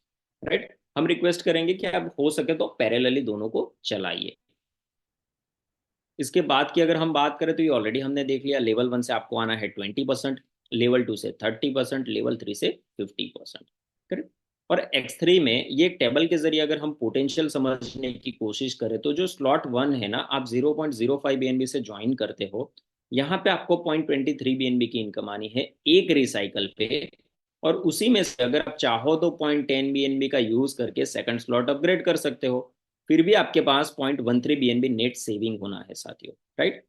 राइट। हम रिक्वेस्ट करेंगे कि आप हो सके तो पैरेलली दोनों को चलाइए। इसके बाद की अगर हम बात करें तो ये ऑलरेडी हमने देख लिया। लेवल 1 से आपको आना है 20%, लेवल 2 से 30%, लेवल 3 से 50%। करेक्ट। और X3 में ये टेबल के जरिए अगर हम पोटेंशियल समझने की कोशिश करें, तो जो स्लॉट 1 है ना, आप 0.05 BNB से ज्वाइन करते हो, यहाँ पे आपको 0.23 BNB की इनकम आनी है एक रिसाइकल पे। और उसी में से अगर आप चाहो तो 0.10 BNB का यूज करके सेकंड स्लॉट अपग्रेड कर सकते हो, फिर भी आपके पास 0.13 BNB नेट सेविंग होना है साथियों। राइट।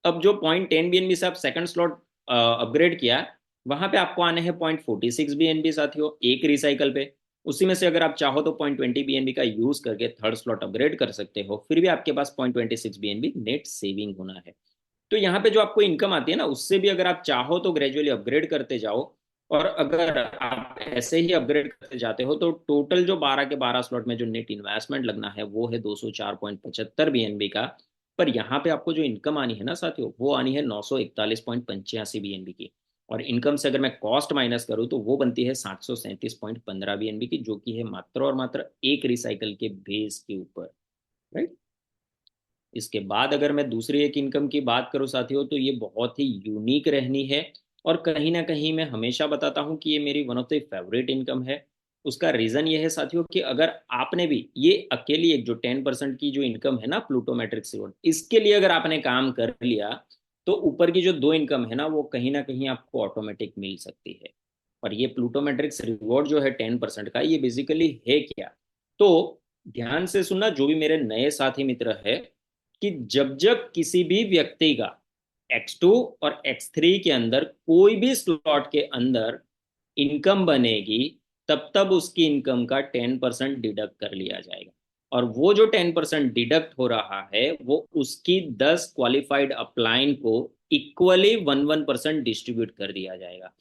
अब जो 0.10 BNB से आप सेकंड स्लॉट अपग्रेड किया, वहां पे आपको आने हैं 0.46 BNB साथियों एक रिसाइकल पे। उसी में से अगर आप चाहो तो 0.20 BNB का यूज करके थर्ड स्लॉट अपग्रेड कर सकते हो, फिर भी आपके पास 0.26 BNB नेट सेविंग होना है। तो यहाँ पे जो आपको इनकम आती है ना, उससे भी अगर आप चाहो तो ग्रेजुअली अपग्रेड करते जाओ, और अगर आप ऐसे ही अपग्रेड करते जाते हो तो टोटल जो 12 के 12 स्लॉट में जो नेट इन्वेस्टमेंट लगना है वो है 204.75 BNB का। पर यहाँ पे आपको जो इनकम आनी है ना साथियों, वो आनी है 941.85 BNB की। और इनकम से अगर मैं कॉस्ट माइनस करूँ तो वो बनती है 737.15 BNB की, जो कि है मात्र और मात्र एक रिसाइकल के बेस के ऊपर। राइट। इसके बाद अगर मैं दूसरी एक इनकम की बात करूं साथियों, तो ये बहुत ही यूनिक रहनी है, और कहीं ना कहीं मैं हमेशा बताता हूं कि ये मेरी one of the favourite income है। उसका रीजन ये है साथियों कि अगर आपने भी ये अकेली एक जो 10% की जो इनकम है ना प्लूटोमेट्रिक्स रिवॉर्ड, इसके लिए अगर आपने काम कर लिया, तो ऊपर की जो 2 इनकम है ना, वो कहीं ना कहीं आपको ऑटोमेटिक मिल सकती है। और ये प्लूटोमेट्रिक्स रिवॉर्ड जो है 10% का, ये बेसिकली है क्या? तो ध्यान से सुनना जो भी मेरे नए साथी मित्र है, कि जब जब किसी भी व्यक्ति का X2 और X3 के अंदर कोई भी स्लॉट के अंदर इनकम बनेगी, तब तब उसकी इनकम का 10% डिडक्ट कर लिया जाएगा। और वो जो 10% डिडक्ट हो रहा है, वो उसकी 10 क्वालिफाइड अपलाइन को इक्वली 1% डिस्ट्रीब्यूट कर दिया जाएगा।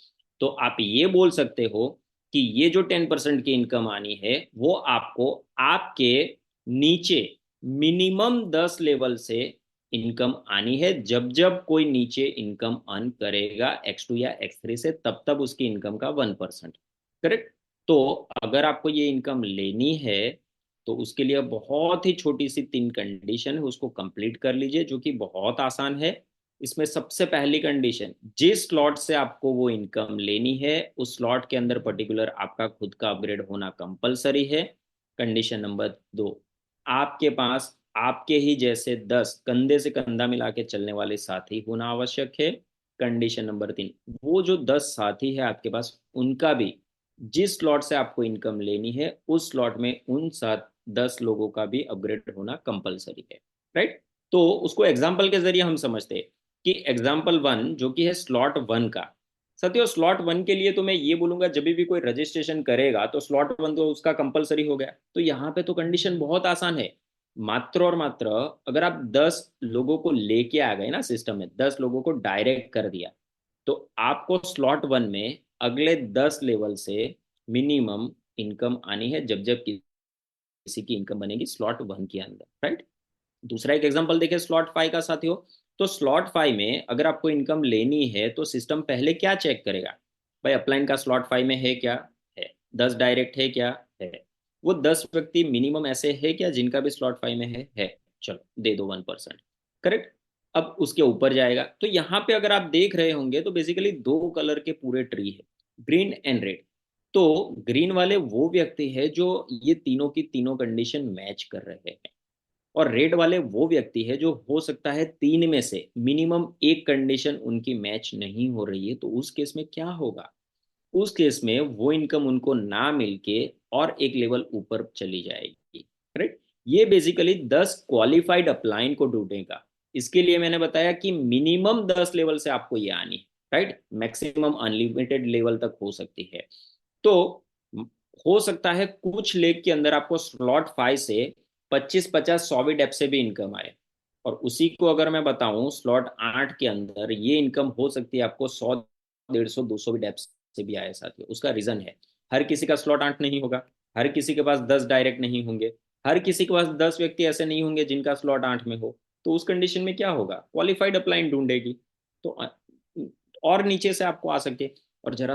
तो आप ये बोल सकते हो कि ये जो 10% की इनकम आनी है, वो आपको आपके नीचे मिनिमम 10 लेवल से इनकम आनी है। जब जब कोई नीचे इनकम अर्न करेगा X2 या X3 से, तब तब उसकी इनकम का 1%। करेक्ट। तो अगर आपको ये इनकम लेनी है, तो उसके लिए बहुत ही छोटी सी 3 कंडीशन है, उसको कंप्लीट कर लीजिए, जो कि बहुत आसान है। इसमें सबसे पहली कंडीशन, जिस स्लॉट से आपको वो इनकम लेनी है, उस स्लॉट के अंदर पर्टिकुलर आपका खुद का अपग्रेड होना कंपलसरी है। कंडीशन नंबर 2, आपके पास आपके ही जैसे 10 कंधे से कंधा मिला के चलने वाले साथी होना आवश्यक है। कंडीशन नंबर 3, वो जो 10 साथी है आपके पास, उनका भी जिस स्लॉट से आपको इनकम लेनी है उस स्लॉट में उन 10 लोगों का भी अपग्रेड होना कंपलसरी है, राइट। तो उसको एग्जाम्पल के जरिए हम समझते हैं कि एग्जाम्पल 1 जो कि है स्लॉट 1 का। साथियों स्लॉट 1 के लिए तो मैं ये बोलूंगा जब भी कोई रजिस्ट्रेशन करेगा तो स्लॉट 1 तो उसका कंपलसरी हो गया। तो यहाँ पे तो कंडीशन बहुत आसान है, मात्र और मात्र अगर आप 10 लोगों को लेके आ गए ना सिस्टम में, 10 लोगों को डायरेक्ट कर दिया, तो आपको स्लॉट 1 में अगले 10 लेवल से मिनिमम इनकम आनी है जब जब किसी की इनकम बनेगी स्लॉट 1 के अंदर, राइट। दूसरा एक एग्जांपल देखिए स्लॉट 5 का साथियों। तो स्लॉट 5 में अगर आपको इनकम लेनी है तो सिस्टम पहले क्या चेक करेगा, भाई अपलाइन का स्लॉट 5 में है क्या, है। 10 डायरेक्ट है क्या, है। वो 10 व्यक्ति मिनिमम ऐसे है क्या जिनका भी स्लॉट 5 में है। चलो दे दो 1%, करेक्ट। अब उसके ऊपर जाएगा तो यहाँ पे अगर आप देख रहे होंगे तो बेसिकली 2 कलर के पूरे ट्री है, ग्रीन एंड रेड। तो ग्रीन वाले वो व्यक्ति है जो ये तीनों की तीनों कंडीशन मैच कर रहे हैं, और रेड वाले वो व्यक्ति है जो हो सकता है 3 में से मिनिमम एक कंडीशन उनकी मैच नहीं हो रही है। तो उस केस में क्या होगा, उस केस में वो इनकम उनको ना मिलके और एक लेवल ऊपर चली जाएगी, राइट। ये बेसिकली 10 क्वालिफाइड अपलाइन को ढूंढेगा। इसके लिए मैंने बताया कि मिनिमम 10 लेवल से आपको ये आनी है, राइट। मैक्सिमम अनलिमिटेड लेवल तक हो सकती है। तो हो सकता है कुछ लेग के अंदर आपको स्लॉट 5 से 25-50-100 भी डेप से भी इनकम आए, और उसी को अगर मैं बताऊं स्लॉट 8 के अंदर ये इनकम हो सकती है आपको 100 150 200 भी डेप से भी आए साथियों। उसका रीजन है हर किसी का स्लॉट 8 नहीं होगा, हर किसी के पास 10 डायरेक्ट नहीं होंगे, हर किसी के पास 10 व्यक्ति ऐसे नहीं होंगे जिनका स्लॉट 8 में हो। तो उस कंडीशन में क्या होगा, क्वालिफाइड अपलाइन ढूंढेगी। तो और नीचे से आपको आ सके। और जरा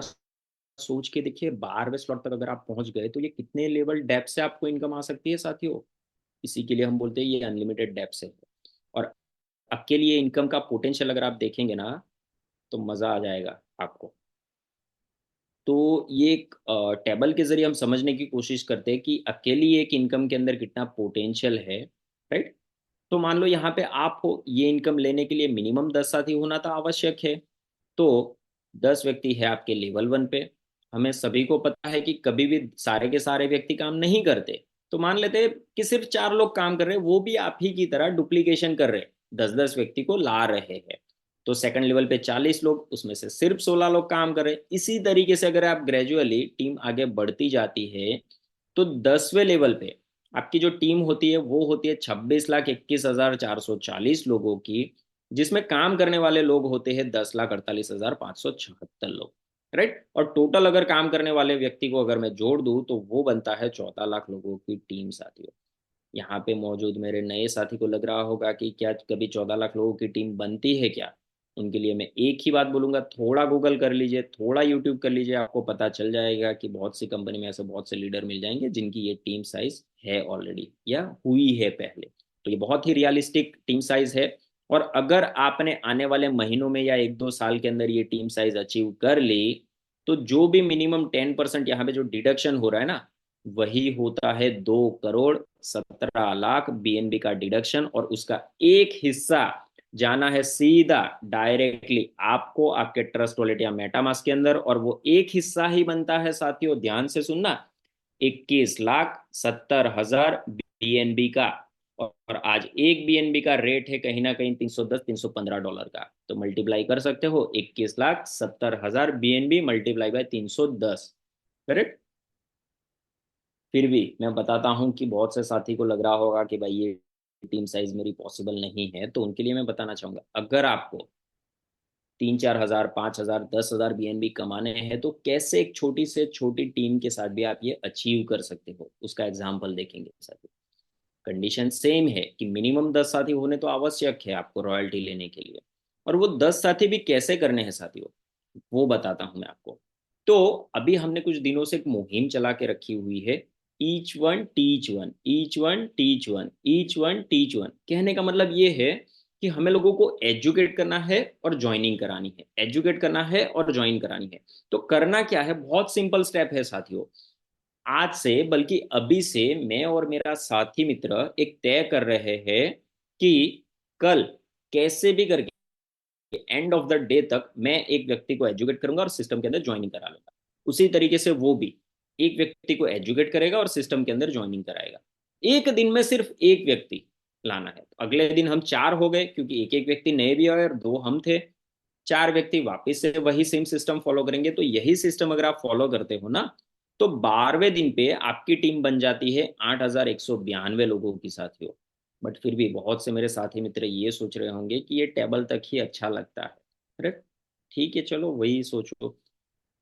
सोच के देखिए 12वें स्लॉट तक अगर आप पहुंच गए तो ये कितने लेवल डेप से आपको इनकम आ सकती है साथियों। इसी के लिए हम बोलते हैं ये अनलिमिटेड डेप से। और अकेले ये इनकम का पोटेंशियल अगर आप देखेंगे ना तो मजा आ जाएगा आपको। तो ये एक टेबल के जरिए हम समझने की कोशिश करते हैं कि अकेली एक इनकम के अंदर कितना पोटेंशियल है, राइट। तो मान लो यहाँ पे आप हो, ये इनकम लेने के लिए मिनिमम 10 साथी होना तो आवश्यक है। तो 10 व्यक्ति है आपके लेवल 1 पे। हमें सभी को पता है कि कभी भी सारे के सारे व्यक्ति काम नहीं करते। तो मान लेते हैं कि सिर्फ 4 लोग काम कर रहे हैं, वो भी आप ही की तरह डुप्लीकेशन कर रहे हैं, 10-10 व्यक्ति को ला रहे हैं। तो सेकंड लेवल पे 40 लोग, उसमें से सिर्फ 16 लोग काम कर रहे हैं। इसी तरीके से अगर आप ग्रेजुअली टीम आगे बढ़ती जाती है तो 10वें लेवल पे आपकी जो टीम होती है वो होती है 26,21,440 लोगों की, जिसमें काम करने वाले लोग होते हैं 10,48,576 लोग, राइट। और टोटल अगर काम करने वाले व्यक्ति को अगर मैं जोड़ दूं तो वो बनता है 14 लाख लोगों की टीम साथियों। यहाँ पे मौजूद मेरे नए साथी को लग रहा होगा कि क्या कभी 14 लाख लोगों की टीम बनती है क्या। उनके लिए मैं एक ही बात बोलूंगा, थोड़ा गूगल कर लीजिए, थोड़ा यूट्यूब कर लीजिए, आपको पता चल जाएगा कि बहुत सी कंपनी में ऐसे बहुत से लीडर मिल जाएंगे जिनकी ये टीम साइज है ऑलरेडी या हुई है पहले। तो ये बहुत ही रियलिस्टिक टीम साइज है। और अगर आपने आने वाले महीनों में या 1-2 साल के अंदर ये टीम साइज अचीव कर ली तो जो भी मिनिमम 10% यहाँ पे जो डिडक्शन हो रहा है ना वही होता है 2,17,00,000 बीएनबी का डिडक्शन। और उसका एक हिस्सा जाना है सीधा डायरेक्टली आपको आपके ट्रस्ट वॉलेट या मेटामास्क के अंदर, और वो एक हिस्सा ही बनता है साथियों, ध्यान से सुनना, 21,70,000 बीएनबी का। और आज एक बीएनबी का रेट है कहीं ना कहीं $310-315 का। तो मल्टीप्लाई कर सकते हो 21,70,000 बीएनबी मल्टीप्लाई बाय 310, करेक्ट। फिर भी मैं बताता हूं कि बहुत से साथी को लग रहा होगा कि भाई ये टीम साइज मेरी पॉसिबल नहीं है। तो उनके लिए मैं बताना चाहूंगा अगर आपको 3-4 हजार 5 हजार 10 हजार बीएनबी कमाने हैं तो कैसे एक छोटी से छोटी टीम के साथ भी आप ये अचीव कर सकते हो, उसका एग्जाम्पल देखेंगे साथी। कंडीशन सेम है कि मिनिमम 10 साथी होने तो आवश्यक है आपको रॉयल्टी लेने के लिए। और वो 10 साथी भी कैसे करने हैं साथियों वो बताता हूं मैं आपको। तो अभी हमने कुछ दिनों से एक मुहिम चला के रखी हुई है, each one teach one, each one teach one, each one teach one. कहने का मतलब ये है कि हमें लोगों को एजुकेट करना है और ज्वाइनिंग करानी है, एजुकेट करना है और ज्वाइन करानी है। तो करना क्या है, बहुत सिंपल स्टेप है साथियों। आज से बल्कि अभी से मैं और मेरा साथी मित्र एक तय कर रहे हैं कि कल कैसे भी करके एंड ऑफ द डे तक मैं एक व्यक्ति को एजुकेट करूंगा और सिस्टम के अंदर ज्वाइनिंग करा लूंगा। उसी तरीके से वो भी एक व्यक्ति को एजुकेट करेगा और सिस्टम के अंदर ज्वाइनिंग कराएगा। एक दिन में सिर्फ एक व्यक्ति लाना है, तो अगले दिन हम 4 हो गए, क्योंकि एक एक व्यक्ति नए भी आए और 2 हम थे। 4 व्यक्ति वापस से वही सेम सिस्टम फॉलो करेंगे। तो यही सिस्टम अगर आप फॉलो करते हो ना, तो 12वें दिन पे आपकी टीम बन जाती है 8192 लोगों की साथियों। बट फिर भी बहुत से मेरे साथी मित्र ये सोच रहे होंगे कि ये टेबल तक ही अच्छा लगता है। करेक्ट, ठीक है, चलो वही सोचो।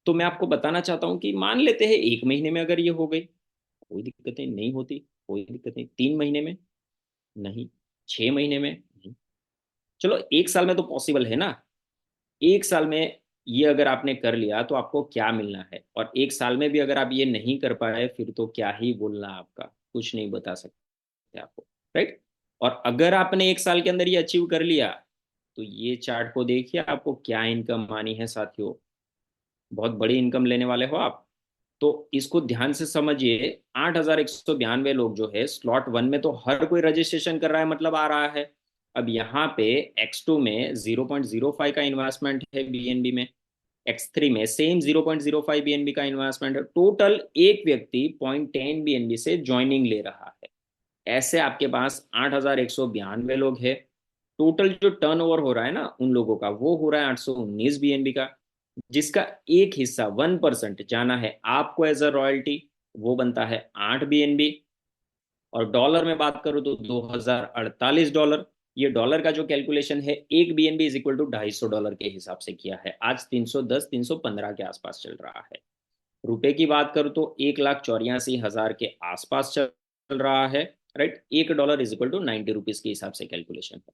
तो मैं आपको बताना चाहता हूँ कि मान लेते हैं 1 महीने में अगर ये हो गई, कोई दिक्कतें नहीं होती, कोई दिक्कत नहीं। 3 महीने में नहीं, 6 महीने में नहीं, चलो 1 साल में तो पॉसिबल है ना। 1 साल में ये अगर आपने कर लिया तो आपको क्या मिलना है, और 1 साल में भी अगर आप ये नहीं कर पाए फिर तो क्या ही बोलना, आपका कुछ नहीं बता सकते आपको, राइट। और अगर आपने 1 साल के अंदर ये अचीव कर लिया, तो ये चार्ट को देखिए आपको क्या इनकम आनी है साथियों। बहुत बड़ी इनकम लेने वाले हो आप। तो इसको ध्यान से समझिए। 8192 लोग जो है स्लॉट 1 में तो हर कोई रजिस्ट्रेशन कर रहा है, मतलब आ रहा है। अब यहाँ पे X2 में 0.05 का इन्वेस्टमेंट है बीएनबी में, X3 में सेम 0.05 बीएनबी का इन्वेस्टमेंट है। टोटल एक व्यक्ति 0.10 बीएनबी से ज्वाइनिंग ले रहा है। ऐसे आपके पास 8192 लोग हैं। टोटल जो टर्नओवर हो रहा है ना उन लोगों का, वो हो रहा है 819 बीएनबी का, जिसका एक हिस्सा 1% जाना है आपको एज अ रॉयल्टी, वो बनता है 8 बीएनबी। और डॉलर में बात करूं तो $2048। ये डॉलर का जो कैलकुलेशन है, एक बीएनबी इज इक्वल टू $250 के हिसाब से किया है। आज 310-315 के आसपास चल रहा है। रुपए की बात करूं तो 1,84,000 के आसपास चल रहा है, right. $1 is equal to 90 rupees के हिसाब से कैलकुलेशन है।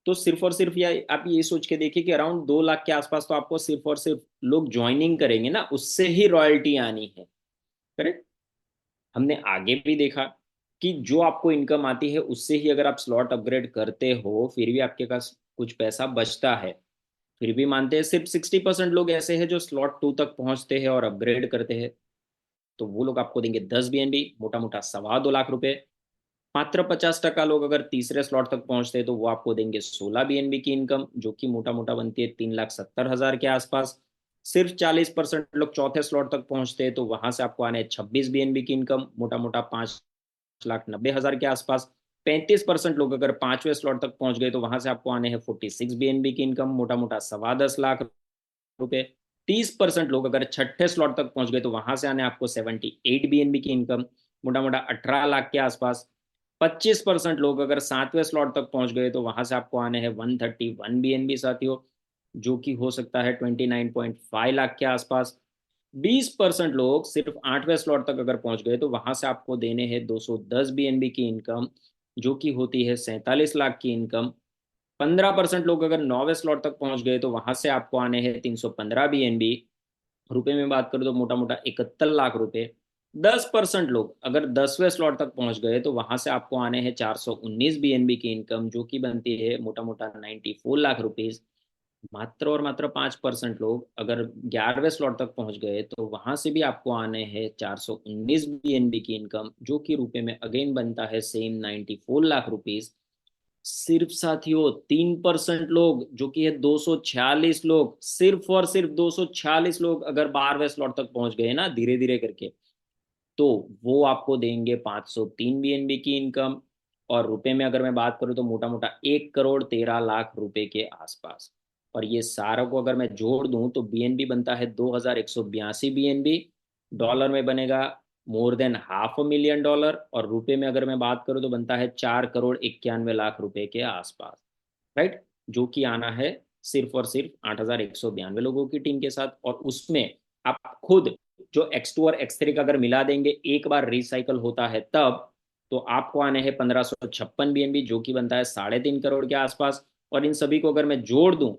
तो सिर्फ और सिर्फ ये आप ये सोच के देखिए कि अराउंड 2 लाख के आसपास तो आपको सिर्फ और सिर्फ लोग ज्वाइनिंग करेंगे ना, उससे ही रॉयल्टी आनी है, करेक्ट। हमने आगे भी देखा कि जो आपको इनकम आती है उससे ही अगर आप स्लॉट अपग्रेड करते हो फिर भी आपके पास कुछ पैसा बचता है। फिर भी मानते हैं सिर्फ 60% लोग ऐसे हैं जो स्लॉट 2 तक पहुंचते हैं और अपग्रेड करते हैं। तो वो लोग आपको देंगे 10 बीएनबी, मोटा मोटा 2.25 लाख रुपए। मात्र 50% लोग अगर तीसरे स्लॉट तक पहुंचते हैं तो वो आपको देंगे 16 बीएनबी की इनकम, जो कि मोटा मोटा बनती है 3,70,000 के आसपास। सिर्फ 40% लोग चौथे स्लॉट तक पहुंचते हैं तो वहां से आपको आने 26 बीएनबी की इनकम, मोटा मोटा 5,90,000 के आसपास। 35% लोग अगर 5वें स्लॉट तक पहुंच गए तो वहां से आपको आने हैं 46 बीएनबी की इनकम, मोटा मोटा 10.25 लाख रुपए। 30% लोग अगर छठे स्लॉट तक पहुंच गए तो वहां से आने आपको 78 बीएनबी की इनकम, मोटा मोटा 18 लाख के आसपास। 25% लोग अगर 7वें स्लॉट तक पहुंच गए तो वहां से आपको आने हैं 131 बीएनबी साथियों, जो कि हो सकता है 29.5 लाख के आसपास। 20% लोग सिर्फ 8वें स्लॉट तक अगर पहुंच गए तो वहां से आपको देने हैं 210 बीएनबी की इनकम, जो कि होती है 47 लाख की इनकम। 15% लोग अगर 9वें स्लॉट तक पहुंच गए तो वहां से आपको आने हैं 315 बीएनबी। रुपए में बात करूं तो मोटा मोटा 71 लाख रुपए। 10% लोग अगर 10वें स्लॉट तक पहुंच गए तो वहां से आपको आने हैं 419 बीएनबी की इनकम, जो कि बनती है मोटा मोटा 94 लाख रुपीज। मात्र और मात्र 5% लोग अगर 11वें स्लॉट तक पहुंच गए तो वहां से भी आपको आने हैं 419 बीएनबी की इनकम, जो कि रुपए में अगेन बनता है सेम 94 लाख रुपीज। सिर्फ साथियों 3% लोग, जो कि है 246 लोग, सिर्फ और सिर्फ 246 लोग अगर 12वें स्लॉट तक पहुंच गए ना धीरे धीरे करके, तो वो आपको देंगे 503 बीएनबी की इनकम। और रुपए में अगर मैं बात करूं तो मोटा मोटा 1,13,00,000 रुपए के आसपास। और ये सारों को अगर मैं जोड़ दूं तो बीएनबी बनता है 2,182 बीएनबी। डॉलर में बनेगा मोर देन $500,000, और रुपए में अगर मैं बात करूं तो बनता है 4,91,00,000 रुपए के आसपास, राइट। जो कि आना है सिर्फ और सिर्फ 8,192 लोगों की टीम के साथ। और उसमें आप खुद जो X2 और X3 का अगर मिला देंगे, एक बार रिसाइकल होता है तब, तो आपको आने हैं 1,556 बीएनबी, जो कि बनता है 3.5 करोड़ के आसपास। और इन सभी को अगर मैं जोड़ दूं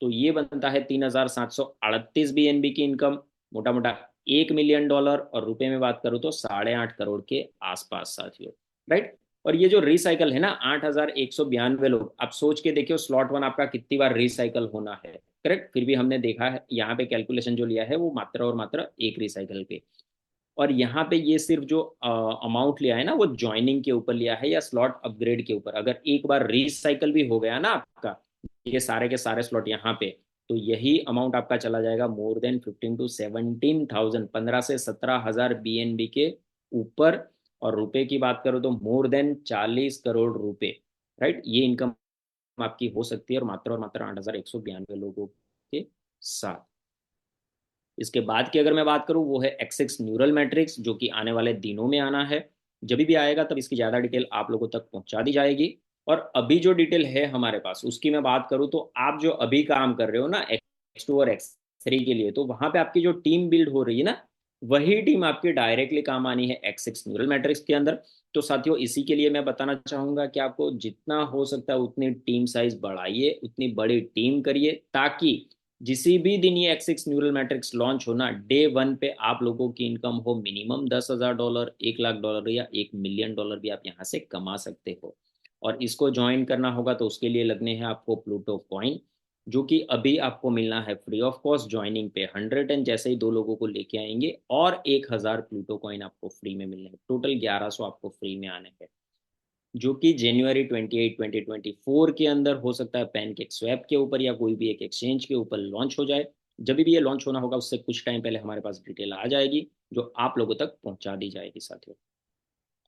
तो ये बनता है 3,738 बीएनबी की इनकम, मोटा मोटा $1 मिलियन। और रुपए में बात करूं तो 8.5 करोड़ के आसपास साथियों, राइट। और ये जो रिसाइकल है ना 8,192 लोग, आप सोच के देखियो स्लॉट 1 आपका कितनी बार रिसाइकल होना है, करेक्ट। फिर भी हमने देखा है यहाँ पे कैलकुलेशन जो लिया है वो मात्र और मात्र एक रिसाइकल पे। और यहाँ पे ये सिर्फ जो अमाउंट लिया है ना वो ज्वाइनिंग के ऊपर लिया है या स्लॉट अपग्रेड के ऊपर। अगर एक बार रिसाइकल भी हो गया ना आपका, ये सारे के सारे स्लॉट यहाँ पे, तो यही अमाउंट आपका चला जाएगा मोर देन 15 to 17,000, 15 से 17,000 BNB के ऊपर। और रुपए की बात करो तो मोर देन 40 करोड़ रुपए, राइट, ये इनकम आपकी हो सकती है, और मात्र 8,192 लोगों के साथ। इसके बाद की अगर मैं बात करूं वो है X6 न्यूरल मैट्रिक्स, जो कि आने वाले दिनों में आना है। जब भी आएगा तब इसकी ज़्यादा डिटेल आप लोगों तक पहुंचा दी जाएगी। और अभी जो डिटेल है हमारे पास उसकी मैं बात करूं तो आप जो अभी काम कर रहे हो ना X2 और X3 के लिए, तो वहां पे आपकी जो टीम बिल्ड हो रही है ना, वही टीम आपकी डायरेक्टली काम आनी है X6 न्यूरल मैट्रिक्स के अंदर। तो साथियों, इसी के लिए मैं बताना चाहूंगा कि आपको जितना हो सकता है उतनी टीम साइज बढ़ाइए, उतनी बड़ी टीम करिए, ताकि जिसी भी दिन ये X6 न्यूरल मैट्रिक्स लॉन्च होना, डे 1 पे आप लोगों की इनकम हो मिनिमम $10,000, $1,00,000 या $1,000,000 भी आप यहाँ से कमा सकते हो। और इसको ज्वाइन करना होगा तो उसके लिए लगने हैं आपको प्लूटो कॉइन, जो कि अभी आपको मिलना है फ्री ऑफ कॉस्ट ज्वाइनिंग पे 100, एंड जैसे ही 2 लोगों को लेके आएंगे और 1,000 प्लूटो कॉइन आपको फ्री में मिलने हैं। टोटल 1100 आपको फ्री में आने हैं, जो कि जनवरी 28, 2024 के अंदर हो सकता है पैनकेक स्वैप के ऊपर या कोई भी एक एक्सचेंज के ऊपर लॉन्च हो जाए। जब भी ये लॉन्च होना होगा उससे कुछ टाइम पहले हमारे पास डिटेल आ जाएगी, जो आप लोगों तक पहुंचा दी जाएगी। साथियों,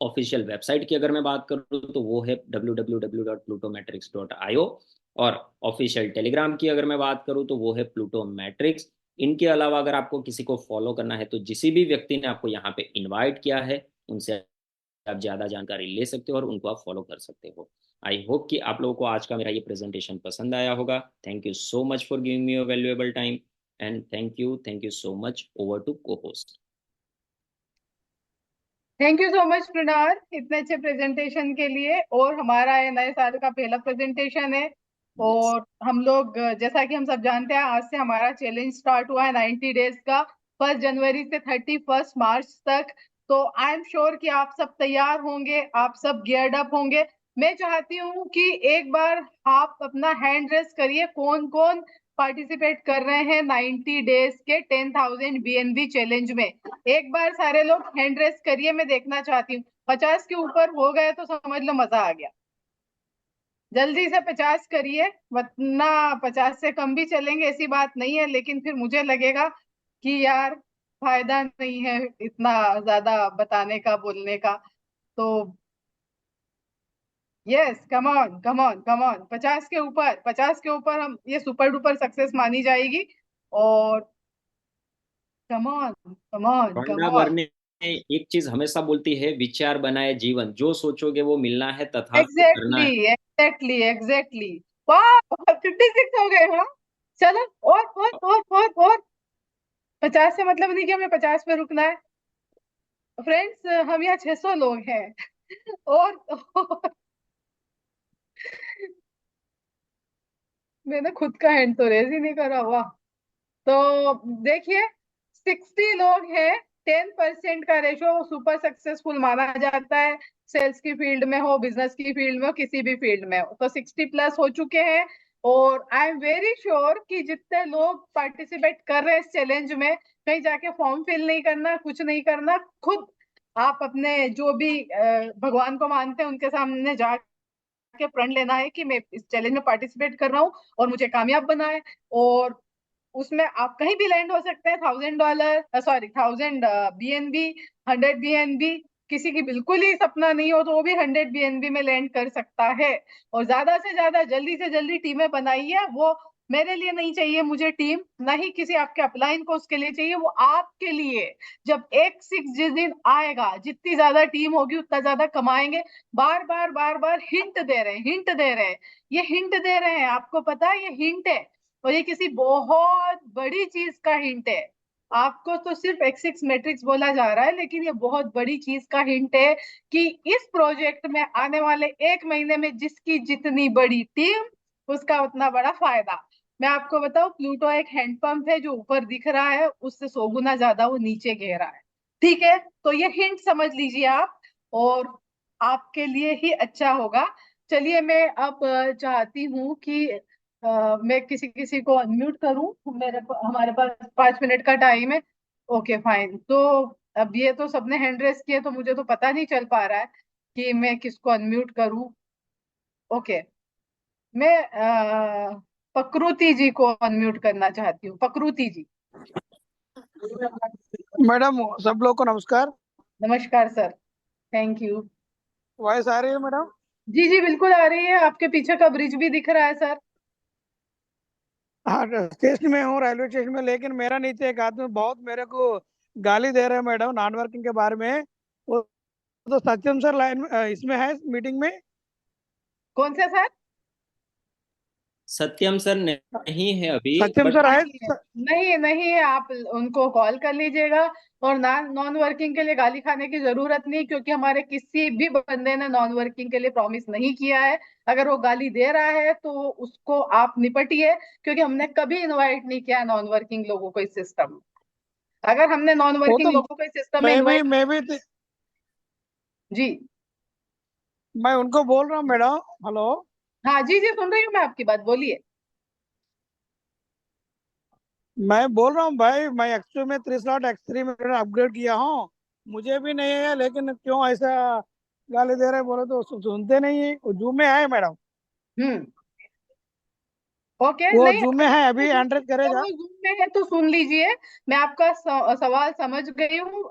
ऑफिशियल वेबसाइट की अगर मैं बात करूं तो वो है www.plutometrics.io, और ऑफिशियल टेलीग्राम की अगर मैं बात करूं तो वो है प्लूटो मैट्रिक्स। इनके अलावा अगर आपको किसी को फॉलो करना है तो जिस भी व्यक्ति ने आपको यहाँ पे इनवाइट किया है उनसे आप ज़्यादा जानकारी ले सकते हो और उनको आप फॉलो कर सकते हो। आई होप कि आप लोगों को आज का मेरा ये प्रेजेंटेशन पसंद आया होगा। Thank you so much for giving me your valuable time, and thank you so much. Over to को host. Thank you so much Mrinal, इतने अच्छे प्रेजेंटेशन के लिए। और हमारा ये नए साल का पहला प्रेजेंटेशन है, और हम लोग जैसा कि हम सब जानते हैं आज से हमारा चैलेंज स्टार्ट हुआ है 90 डेज का, 1 जनवरी से 31 मार्च तक। तो आई एम श्योर कि आप सब तैयार होंगे, आप सब गियर्ड अप होंगे। मैं चाहती हूँ कि एक बार आप अपना हैंड रेस करिए, कौन कौन पार्टिसिपेट कर रहे हैं 90 डेज के 10,000 BNB चैलेंज में। एक बार सारे लोग हैंड रेस करिए, मैं देखना चाहती हूँ। 50 के ऊपर हो गए तो समझ लो मजा आ गया। जल्दी से 50 करिए, वरना 50 से कम भी चलेंगे, ऐसी बात नहीं है, लेकिन फिर मुझे लगेगा कि यार फायदा नहीं है इतना ज्यादा बताने का, बोलने का। तो yes, come on come on come on, 50 के ऊपर, 50 के ऊपर हम ये सुपर डुपर सक्सेस मानी जाएगी। और come on come on come पांडा ऑन। वरने एक चीज हमेशा बोलती है, विचार बनाए जीवन, जो सोचोगे वो मिलना है तथा करना एग्जैक्टली है। Exactly exactly. वाह, 56 हो गए। हाँ, चलो और 50 से मतलब नहीं कि हमें 50 पे रुकना है फ्रेंड्स, हम यहाँ 600 लोग हैं। और मैंने खुद का हैंड तो रेज ही नहीं करा हुआ। तो देखिए, 60 लोग हैं, 10% का रेशो सुपर सक्सेसफुल माना जाता है। सेल्स की फील्ड में हो, बिजनेस की फील्ड में हो, किसी भी फील्ड में हो, तो 60 प्लस हो चुके हैं। और आई एम वेरी श्योर कि जितने लोग पार्टिसिपेट कर रहे हैं इस चैलेंज में, कहीं जाके फॉर्म फिल नहीं करना, कुछ नहीं करना, खुद आप अपने जो भी भगवान को मानते हैं उनके सामने जाके प्रण लेना है कि मैं इस चैलेंज में पार्टिसिपेट कर रहा हूँ और मुझे कामयाब बना है। और उसमें आप कहीं भी लैंड हो सकते हैं, $1,000 सॉरी 1,000 BNB, 100 BNB। किसी की बिल्कुल ही सपना नहीं हो तो वो भी 100 BNB में लैंड कर सकता है। और ज्यादा से ज्यादा जल्दी से जल्दी टीमें बनाइए। वो मेरे लिए नहीं चाहिए मुझे टीम, ना ही किसी आपके अपलाइन को उसके लिए चाहिए, वो आपके लिए। जब X6 जिस दिन आएगा, जितनी ज्यादा टीम होगी उतना ज्यादा कमाएंगे। बार बार बार बार हिंट दे रहे हैं, हिंट दे रहे हैं, ये हिंट दे रहे हैं, आपको पता है ये हिंट है, और ये किसी बहुत बड़ी चीज का हिंट है। आपको तो सिर्फ X6 मैट्रिक्स बोला जा रहा है, लेकिन ये बहुत बड़ी चीज का हिंट है कि इस प्रोजेक्ट में आने वाले 1 महीने में जिसकी जितनी बड़ी टीम, उसका उतना बड़ा फायदा। मैं आपको बताऊं, प्लूटो एक हैंडपंप है, जो ऊपर दिख रहा है उससे 100 गुना ज्यादा वो नीचे गहरा है। ठीक है, तो ये हिंट समझ लीजिए आप, और आपके लिए ही अच्छा होगा। चलिए, मैं अब चाहती हूँ कि मैं किसी किसी को अनम्यूट करूं। हमारे पास 5 मिनट का टाइम है। Okay fine. तो अब ये तो सबने हैंड रेस किए, तो मुझे तो पता नहीं चल पा रहा है कि मैं किसको अनम्यूट करूं। ओके, मैं प्रकृति जी को अनम्यूट करना चाहती हूँ। प्रकृति जी। मैडम सब लोग को नमस्कार। नमस्कार सर। Thank you. वॉइस आ रही है मैडम? जी जी बिल्कुल आ रही है। आपके पीछे का ब्रिज भी दिख रहा है सर। हाँ, स्टेशन में हूँ, रेलवे स्टेशन में, लेकिन मेरा नीचे एक आदमी बहुत मेरे को गाली दे रहे हैं मैडम नॉन वर्किंग के बारे में। वो तो सत्यम सर लाइन इसमें है मीटिंग में। कौन सा सर? सत्यम सर नहीं है अभी, सत्यम बट सर है। नहीं नहीं है। आप उनको कॉल कर लीजिएगा। और नॉन वर्किंग के लिए गाली खाने की जरूरत नहीं, क्योंकि हमारे किसी भी बंदे ने नॉन वर्किंग के लिए प्रॉमिस नहीं किया है। अगर वो गाली दे रहा है तो उसको आप निपटिए, क्योंकि हमने कभी इनवाइट नहीं किया नॉन वर्किंग लोगों को इस सिस्टम में। अगर हमने नॉन वो वर्किंग तो लोगों को इस सिस्टम में इनवाइट। जी। मैं उनको बोल रहा हूँ मैडम। हेलो। हाँ जी जी सुन रही हूँ मैं आपकी बात, बोलिए। मैं बोल रहा हूँ भाई, मैं एक्चुअली में 3 स्लॉट X3 में अपग्रेड किया हूँ। मुझे भी नहीं है, लेकिन क्यों ऐसा गाली दे रहे बोले तो सुनते नहीं है। वो जूम में है मैडम। हम्म। ओके। वो नहीं जूम में अगर है, वो अभी एंड्रॉइड करेगा। Zoom में है तो सुन लीजिए। मैं आपका सवाल समझ गई हूँ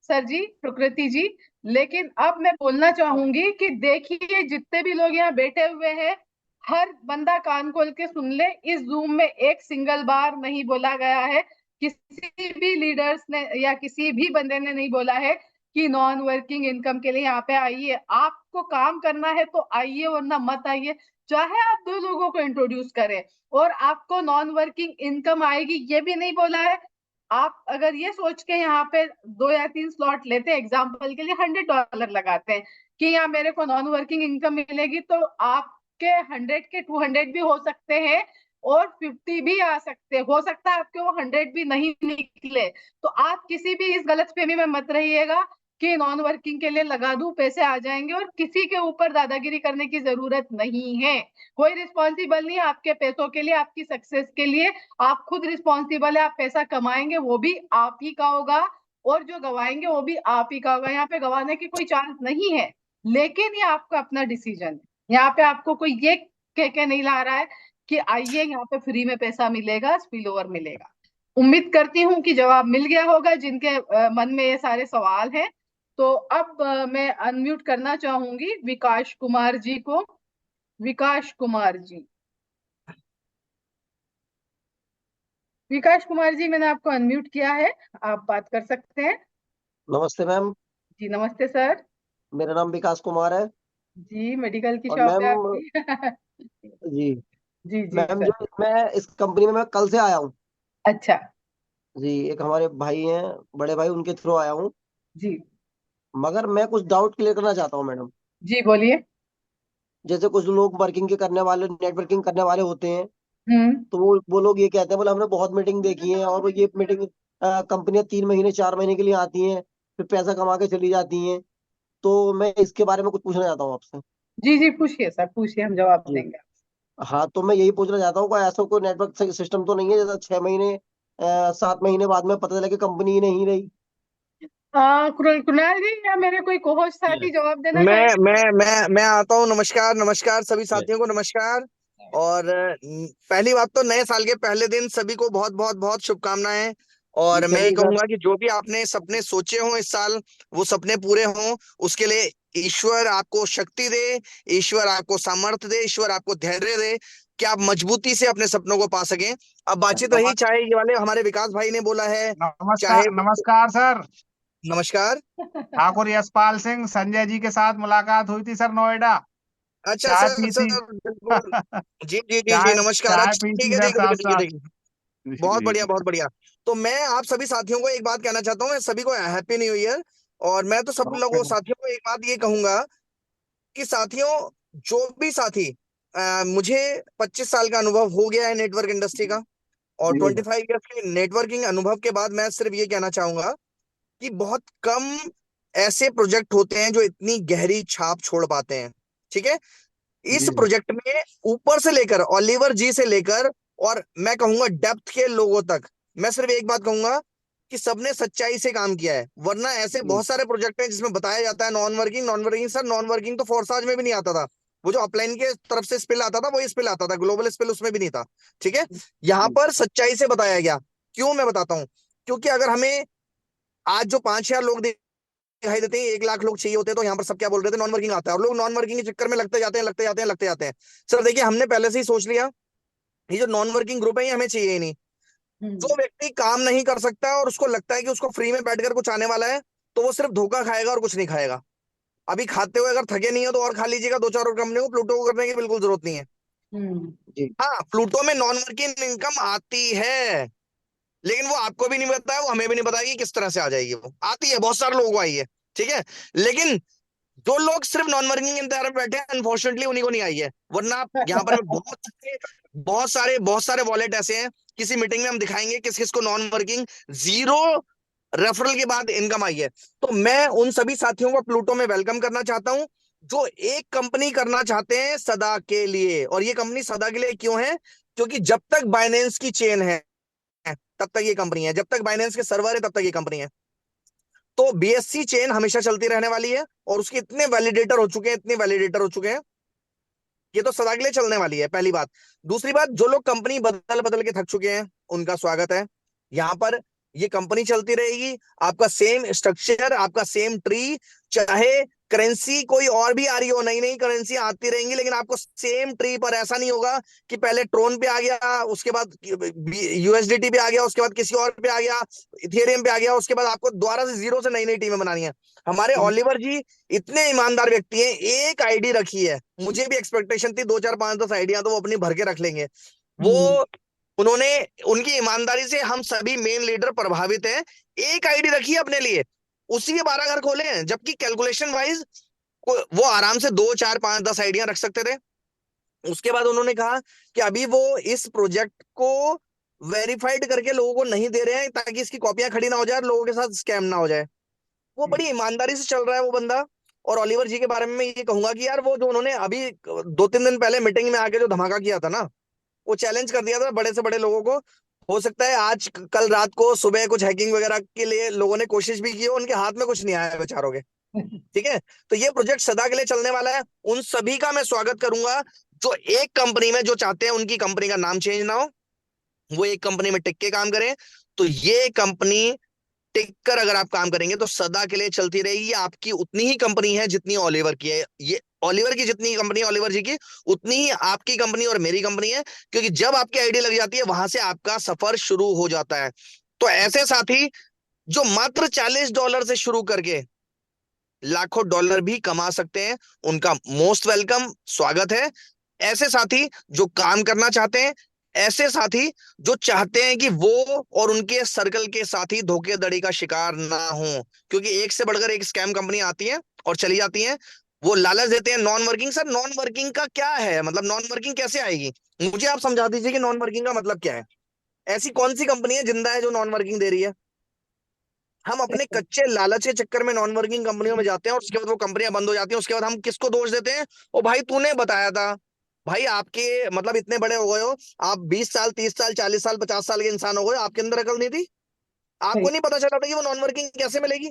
सर जी, प्रकृति जी। लेकिन अब मैं बोलना चाहूंगी कि देखिए, जितने भी लोग यहाँ बैठे हुए हैं, हर बंदा कान खोल के सुन ले। इस जूम में एक सिंगल बार नहीं बोला गया है, किसी भी लीडर्स ने या किसी भी बंदे ने नहीं बोला है कि नॉन वर्किंग इनकम के लिए यहाँ पे आइए। आपको काम करना है तो आइए, वरना मत आइए। चाहे आप 2 लोगों को इंट्रोड्यूस करें और आपको नॉन वर्किंग इनकम आएगी, ये भी नहीं बोला है। आप अगर ये सोच के यहाँ पे 2 या 3 स्लॉट लेते हैं, एग्जाम्पल के लिए $100 लगाते हैं कि यहाँ मेरे को नॉन वर्किंग इनकम मिलेगी, तो आपके 100 के 200 भी हो सकते हैं और 50 भी आ सकते, हो सकता है आपके वो 100 भी नहीं निकले। तो आप किसी भी इस गलतफहमी में मत रहिएगा कि नॉन वर्किंग के लिए लगा दूं पैसे आ जाएंगे, और किसी के ऊपर दादागिरी करने की जरूरत नहीं है। कोई रिस्पॉन्सिबल नहीं है आपके पैसों के लिए, आपकी सक्सेस के लिए। आप खुद रिस्पॉन्सिबल है। आप पैसा कमाएंगे वो भी आप ही का होगा, और जो गवाएंगे वो भी आप ही का होगा। यहाँ पे गवाने की कोई चांस नहीं है, लेकिन ये आपका अपना डिसीजन है। यहाँ पे आपको कोई ये कह के नहीं ला रहा है कि आइए यहाँ पे फ्री में पैसा मिलेगा, स्पिल ओवर मिलेगा। उम्मीद करती हूँ कि जवाब मिल गया होगा जिनके मन में ये सारे सवाल हैं। तो अब मैं अनम्यूट करना चाहूंगी विकास कुमार जी को। विकास कुमार जी। विकास कुमार जी, मैंने आपको अनम्यूट किया है, आप बात कर सकते हैं। नमस्ते मैम। जी नमस्ते सर। मेरा नाम विकास कुमार है। जी मेडिकल की और शॉप है मैम आपकी। जी जी जी मैम, सर। जो मैं इस कंपनी में मैं कल से आया हूँ। अच्छा। जी, एक हमारे भाई हैं, बड़े भाई, उनके थ्रू आया हूँ। जी मगर मैं कुछ डाउट क्लियर करना चाहता हूँ मैडम। जी बोलिए। जैसे कुछ लोग वर्किंग के करने वाले, नेटवर्किंग करने वाले होते हैं, हम्म। तो वो लोग ये कहते हैं, बोले हमने बहुत मीटिंग देखी है, और वो ये मीटिंग कंपनियां 3 महीने 4 महीने के लिए आती हैं, फिर पैसा कमा के चली जाती हैं। तो मैं इसके बारे में कुछ पूछना चाहता हूँ आपसे। जी जी पूछिए सर, पूछिए, हम जवाब जी देंगे। हाँ, तो मैं यही पूछना चाहता हूँ, कोई ऐसा कोई नेटवर्क सिस्टम तो नहीं है जैसा 6 महीने 7 महीने बाद में पता चला कि कंपनी ही नहीं रही। कुणाल जी या मेरे कोई कोहोस्ट साथी Yes. जवाब देना मैं चाहेंगे? मैं आता हूँ। नमस्कार नमस्कार सभी Yes. साथियों को नमस्कार। और पहली बात तो नए साल के पहले दिन सभी को बहुत बहुत बहुत शुभकामनाएं। और मैं ये थैंक यू सर। कहूंगा कि जो भी आपने सपने सोचे हों इस साल, वो सपने पूरे हों। उसके लिए ईश्वर आपको शक्ति दे, ईश्वर आपको सामर्थ्य दे, ईश्वर आपको धैर्य दे कि आप मजबूती से अपने सपनों को पा सकें। अब बातचीत रही, चाहे ये वाले हमारे विकास भाई ने बोला है, चाहे नमस्कार नमस्कार सर। नमस्कार। ठाकुर यशपाल सिंह, संजय जी के साथ मुलाकात हुई थी सर नोएडा। अच्छा चाय सर पी थी। सर बिल्कुल। जी जी जी जी चाय नमस्कार। चाय अच्छा पी ठीक थी है सर ठीक है साथ ठीक है साथ। ठीक है। बहुत बढ़िया बहुत बढ़िया। तो मैं आप सभी साथियों को एक बात कहना चाहता हूँ, मैं सभी को हैप्पी न्यू ईयर। और मैं तो सब लोगों साथियों को एक बात ये कहूंगा कि साथियों, जो भी साथी मुझे 25 साल का अनुभव हो गया है नेटवर्क इंडस्ट्री का, और 25 ईयर्स के नेटवर्किंग अनुभव के बाद मैं सिर्फ ये कहना चाहूंगा कि बहुत कम ऐसे प्रोजेक्ट होते हैं जो इतनी गहरी छाप छोड़ पाते हैं। ठीक है। इस प्रोजेक्ट में ऊपर से लेकर ओलिवर जी से लेकर, और मैं कहूंगा डेप्थ के लोगों तक, मैं सिर्फ एक बात कहूंगा कि सबने सच्चाई से काम किया है। वरना ऐसे बहुत सारे प्रोजेक्ट हैं जिसमें बताया जाता है non working non working. Sir non working तो फोर्साज में भी नहीं आता था। वो जो अपलाइन के तरफ से स्पिल आता था वो स्पिल आता था, ग्लोबल स्पिल उसमें भी नहीं था। ठीक है, यहाँ पर सच्चाई से बताया गया। क्यों मैं बताता हूँ, क्योंकि अगर हमें आज जो 5,000 लोग दिखाई देते हैं, 1 लाख लोग चाहिए होते हैं, तो यहाँ पर सब क्या बोल रहे थे, नॉन वर्किंग आता है, और लोग नॉन वर्किंग के चक्कर में लगते जाते हैं, लगते जाते हैं, लगते जाते हैं। सर देखिए, हमने पहले से ही सोच लिया ये जो नॉन वर्किंग ग्रुप है ये हमें चाहिए ही नहीं। जो व्यक्ति काम नहीं कर सकता और उसको लगता है कि उसको फ्री में बैठकर कुछ आने वाला है, तो वो सिर्फ धोखा खाएगा और कुछ नहीं खाएगा। अभी खाते हुए अगर थके नहीं हो तो और खा लीजिएगा 2-4 और कंपनी को, प्लूटो को करने की बिल्कुल जरूरत नहीं है। हाँ, प्लूटो में नॉन वर्किंग इनकम आती है, लेकिन वो आपको भी नहीं पता है, वो हमें भी नहीं पता कि किस तरह से आ जाएगी। वो आती है, बहुत सारे लोगों को आई है, ठीक है, लेकिन जो लोग सिर्फ नॉन वर्किंग इंतजार में बैठे हैं, अनफॉर्चुनेटली उन्हीं को नहीं आई है। वरना यहाँ पर बहुत सारे वॉलेट ऐसे हैं, किसी मीटिंग में हम दिखाएंगे किस किस को नॉन वर्किंग 0 रेफरल के बाद इनकम आई है। तो मैं उन सभी साथियों को प्लूटो में वेलकम करना चाहता हूं जो एक कंपनी करना चाहते हैं सदा के लिए। और ये कंपनी सदा के लिए क्यों है, क्योंकि जब तक बाइनेंस की चेन है तब तक ये कंपनी है, जब तक बाइनेंस के सर्वर है तब तक ये कंपनी है। तो बीएससी चेन हमेशा चलती रहने वाली है, और उसके इतने वैलिडेटर हो चुके हैं, इतने वैलिडेटर हो चुके हैं, ये तो सदा के लिए चलने वाली है, पहली बात। दूसरी बात, जो लोग कंपनी बदल बदल के थक चुके हैं उनका स्वागत है यहाँ पर। ये कंपनी चलती रहेगी, आपका सेम स्ट्रक्चर, आपका सेम ट्री, चाहे करेंसी कोई और भी आ रही हो, नई नई करेंसी आती रहेंगी, लेकिन आपको सेम ट्री पर ऐसा नहीं होगा कि पहले ट्रोन पे आ गया, उसके बाद यूएसडीटी पे आ गया, उसके बाद किसी और पे आ गया, इथेरियम पे आ गया, उसके बाद आपको दोबारा से जीरो से नई नई टीमें बनानी है। हमारे ओलिवर जी इतने ईमानदार व्यक्ति हैं, एक आईडी रखी है, मुझे भी एक्सपेक्टेशन थी 2, 4, 5, 10 आइडिया तो वो अपनी भर के रख लेंगे। वो उन्होंने, उनकी ईमानदारी से हम सभी मेन लीडर प्रभावित हैं। एक आईडी रखी है अपने लिए, उसी के 12 घर खोले हैं, जबकि कैलकुलेशन वाइज वो आराम से 2, 4, 5, 10 आइडिया रख सकते थे। उसके बाद उन्होंने कहा कि अभी वो इस प्रोजेक्ट को वेरीफाइड करके लोगों को नहीं दे रहे हैं, ताकि इसकी कॉपियां खड़ी ना हो जाए, लोगों के साथ स्कैम ना हो जाए। वो बड़ी ईमानदारी से चल रहा है वो बंदा। और ओलिवर जी के बारे में मैं ये कहूंगा कि यार, वो जो उन्होंने अभी 2-3 दिन पहले मीटिंग में आके जो धमाका किया था ना, वो चैलेंज कर दिया था बड़े से बड़े लोगों को। हो सकता है आज कल रात को सुबह कुछ हैकिंग वगैरह के लिए लोगों ने कोशिश भी की हो, उनके हाथ में कुछ नहीं आया बेचारों के। ठीक है, तो ये प्रोजेक्ट सदा के लिए चलने वाला है। उन सभी का मैं स्वागत करूंगा जो एक कंपनी में, जो चाहते हैं उनकी कंपनी का नाम चेंज ना हो, वो एक कंपनी में टिक के काम करें। तो ये कंपनी टिक कर अगर आप काम करेंगे तो सदा के लिए चलती रहेगी। आपकी उतनी ही कंपनी है जितनी ओलिवर की है, ये ओलिवर की जितनी कंपनी ओलिवर जी की, उतनी ही आपकी कंपनी और मेरी कंपनी है, क्योंकि जब आपकी आईडी लग जाती है वहां से आपका सफर शुरू हो जाता है। तो ऐसे साथी जो मात्र $40 से शुरू करके लाखों डॉलर भी कमा सकते हैं, उनका मोस्ट वेलकम, स्वागत है। ऐसे साथी जो काम करना चाहते हैं, ऐसे साथी जो चाहते हैं कि वो और उनके सर्कल के साथी धोखेधड़ी का शिकार ना हो, क्योंकि एक से बढ़कर एक स्कैम कंपनी आती है और चली जाती है। वो लालच देते हैं non working. Sir non working का क्या है मतलब, नॉन वर्किंग कैसे आएगी, मुझे आप समझा दीजिए कि नॉन वर्किंग का मतलब क्या है। ऐसी कौन सी कंपनी है जिंदा है जो नॉन वर्किंग दे रही है। हम अपने कच्चे लालच के चक्कर में नॉन वर्किंग कंपनियों में जाते हैं, और उसके बाद वो कंपनियां बंद हो जाती हैं। उसके बाद हम किसको दोष देते हैं, ओ भाई तूने बताया था। भाई आपके मतलब इतने बड़े हो गए हो आप, 20 साल 30 साल 40 साल 50 साल के इंसान हो गए, आपके अंदर अकल नहीं थी, आपको नहीं पता चला था कि वो नॉन वर्किंग कैसे मिलेगी।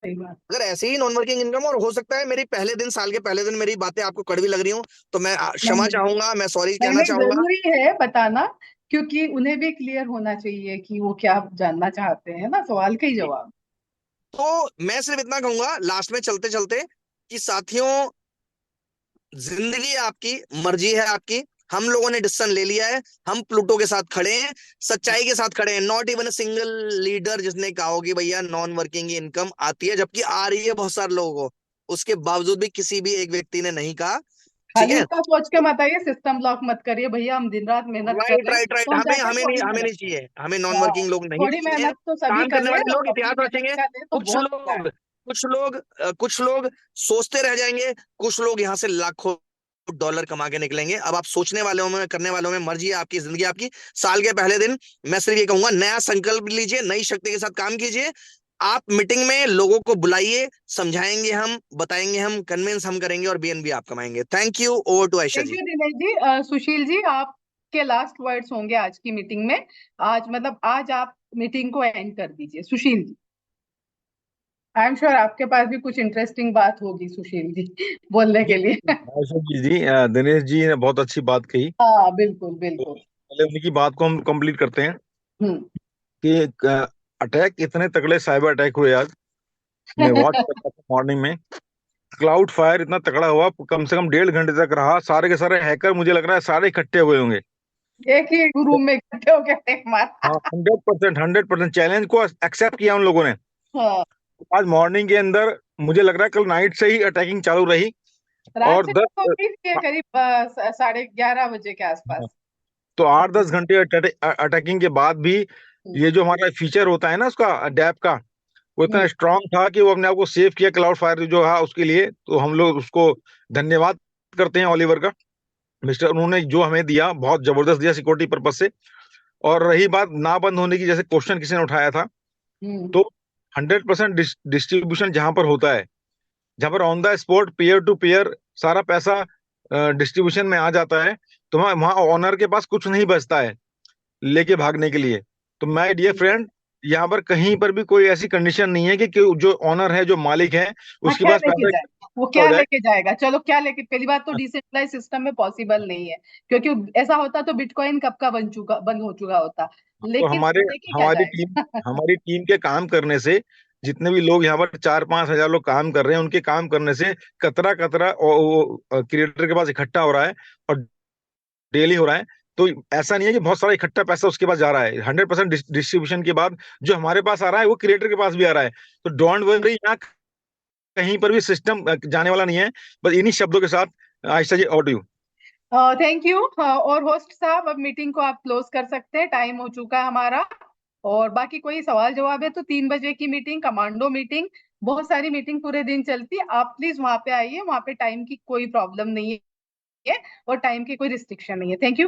अगर ऐसे ही नॉन वर्किंग इनकम, और हो सकता है मेरी पहले दिन, साल के पहले दिन मेरी बातें आपको कड़वी लग रही हो, तो मैं क्षमा चाहूंगा, मैं सॉरी कहना चाहूंगा। जरूरी है बताना, क्योंकि उन्हें भी क्लियर होना चाहिए कि वो क्या जानना चाहते हैं ना, सवाल का ही जवाब। तो मैं सिर्फ इतना कहूंगा लास्ट में चलते चलते कि साथियों, जिंदगी आपकी, मर्जी है आपकी, हम लोगों ने डिसीजन ले लिया है, हम प्लूटो के साथ खड़े हैं, सच्चाई के साथ खड़े हैं। Not even a single leader जिसने कहा होगी भैया नॉन वर्किंग इनकम आती है, जबकि आ रही है बहुत सारे लोगों को, उसके बावजूद भी किसी भी एक व्यक्ति ने नहीं कहा। ठीक खाली है, इतना सोच के मत आइए सिस्टम ब्लॉक मत करिए भैया, हम दिन रात मेहनत कर राइट रहे हैं, राइट राइट, तो हम हमें चाहते हैं हमें नहीं, थोड़ी हमें मेहनत। नहीं चाहिए, हमें नॉन हाँ, वर्किंग लोग नहीं थोड़ी चाहिए। मेहनत तो सभी काम कर करने रहे हैं, वाले लोग और अपनी इतिहास मेहनत रचेंगे। कर रहे हैं तो कुछ बहुत अच्छा है। लोग कुछ लोग सोचते रह जाएंगे, कुछ लोग यहाँ से लाखों डॉलर कमा के निकलेंगे। अब आप सोचने वालों में, करने वालों में, मर्जी है आपकी, जिंदगी आपकी। साल के पहले दिन मैं सिर्फ ये कहूंगा, नया संकल्प लीजिए, नई शक्ति के साथ काम कीजिए। आप मीटिंग में लोगों को बुलाइए, समझाएंगे हम, बताएंगे हम, कन्विंस हम करेंगे, और बीएनबी आप कमाएंगे। Thank you. Over to Aisha thank ji. You Dinesh ji. Sushil ji, आपके लास्ट वर्ड्स होंगे आज की मीटिंग में। आज मतलब आज आप मीटिंग को एंड कर दीजिए Sushil ji. I am sure आपके पास भी कुछ इंटरेस्टिंग बात होगी सुशील जी बोलने के लिए। जी दिनेश जी ने बहुत अच्छी बात कही। हाँ बिल्कुल तो बिल्कुल। पहले उनकी बात को हम कंप्लीट करते हैं हम्म। कि अटैक, इतने तगड़े साइबर अटैक हुए आज। मैं वॉच करता था मॉर्निंग में, क्लाउड फायर इतना तगड़ा हुआ, कम से कम 1.5 घंटे तक रहा। सारे के सारे हैकर मुझे लग रहा है सारे इकट्ठे हुए होंगे, एक ही रूम में इकट्ठे होकर अटैक मारा। हाँ 100% चैलेंज को एक्सेप्ट किया उन लोगों ने। हाँ। आज मॉर्निंग के अंदर मुझे लग रहा है कल नाइट से ही अटैकिंग चालू रही रात और से 10 तो होती थी करीब 11:30 के आसपास। तो 8-10 घंटे अटैकिंग के बाद भी ये जो हमारा फीचर होता है ना उसका डैप का, वो इतना स्ट्रांग था कि वो अपने आप को सेव किया क्लाउड फायर जो है उसके लिए। तो हम लोग उसको धन्यवाद करते हैं ओलिवर का, मिस्टर, उन्होंने जो हमें दिया बहुत जबरदस्त दिया सिक्योरिटी पर्पज से। और रही बात ना बंद होने की, जैसे क्वेश्चन किसी ने उठाया था, तो 100% डिस्ट्रीब्यूशन जहां पर होता है, जहां पर on the spot peer to peer सारा पैसा डिस्ट्रीब्यूशन में आ जाता है, तो वहां ऑनर के पास कुछ नहीं बचता है लेके भागने के लिए। तो माय डियर फ्रेंड, यहाँ पर कहीं पर भी कोई ऐसी कंडीशन नहीं है कि जो ऑनर है, जो मालिक है, हाँ, उसके क्या पास लेके पैसा जाए, वो हो क्या जाए। लेके जाएगा। चलो क्या लेके, पहली बात तो डिसेंट्रलाइज सिस्टम में पॉसिबल नहीं है, क्योंकि ऐसा होता तो बिटकॉइन कब का बंद हो चुका होता। तो लेकिन लेके क्या जाएगा। हमारी टीम के काम करने से, जितने भी लोग यहाँ पर 4-5 हजार लोग काम कर रहे हैं, उनके काम करने से कतरा कतरा क्रिएटर के पास इकट्ठा हो रहा है और डेली हो रहा है। तो ऐसा नहीं है कि बहुत सारा इकट्ठा पैसा उसके पास जा रहा है। 100% डिस्ट्रीब्यूशन के बाद जो हमारे पास आ रहा है वो क्रिएटर के पास भी आ रहा है। तो डोंट वरी, यहाँ कहीं पर भी सिस्टम जाने वाला नहीं है। बस इन्हीं शब्दों के साथ Aisha ji, over to you. Thank you. और होस्ट साहब, अब मीटिंग को आप क्लोज कर सकते हैं, टाइम हो चुका है हमारा। और बाकी कोई सवाल जवाब है तो 3 बजे की मीटिंग, कमांडो मीटिंग, बहुत सारी मीटिंग पूरे दिन चलती है, आप प्लीज वहां पे आइए, वहां पे टाइम की कोई प्रॉब्लम नहीं है और टाइम की कोई रिस्ट्रिक्शन नहीं है। Thank you.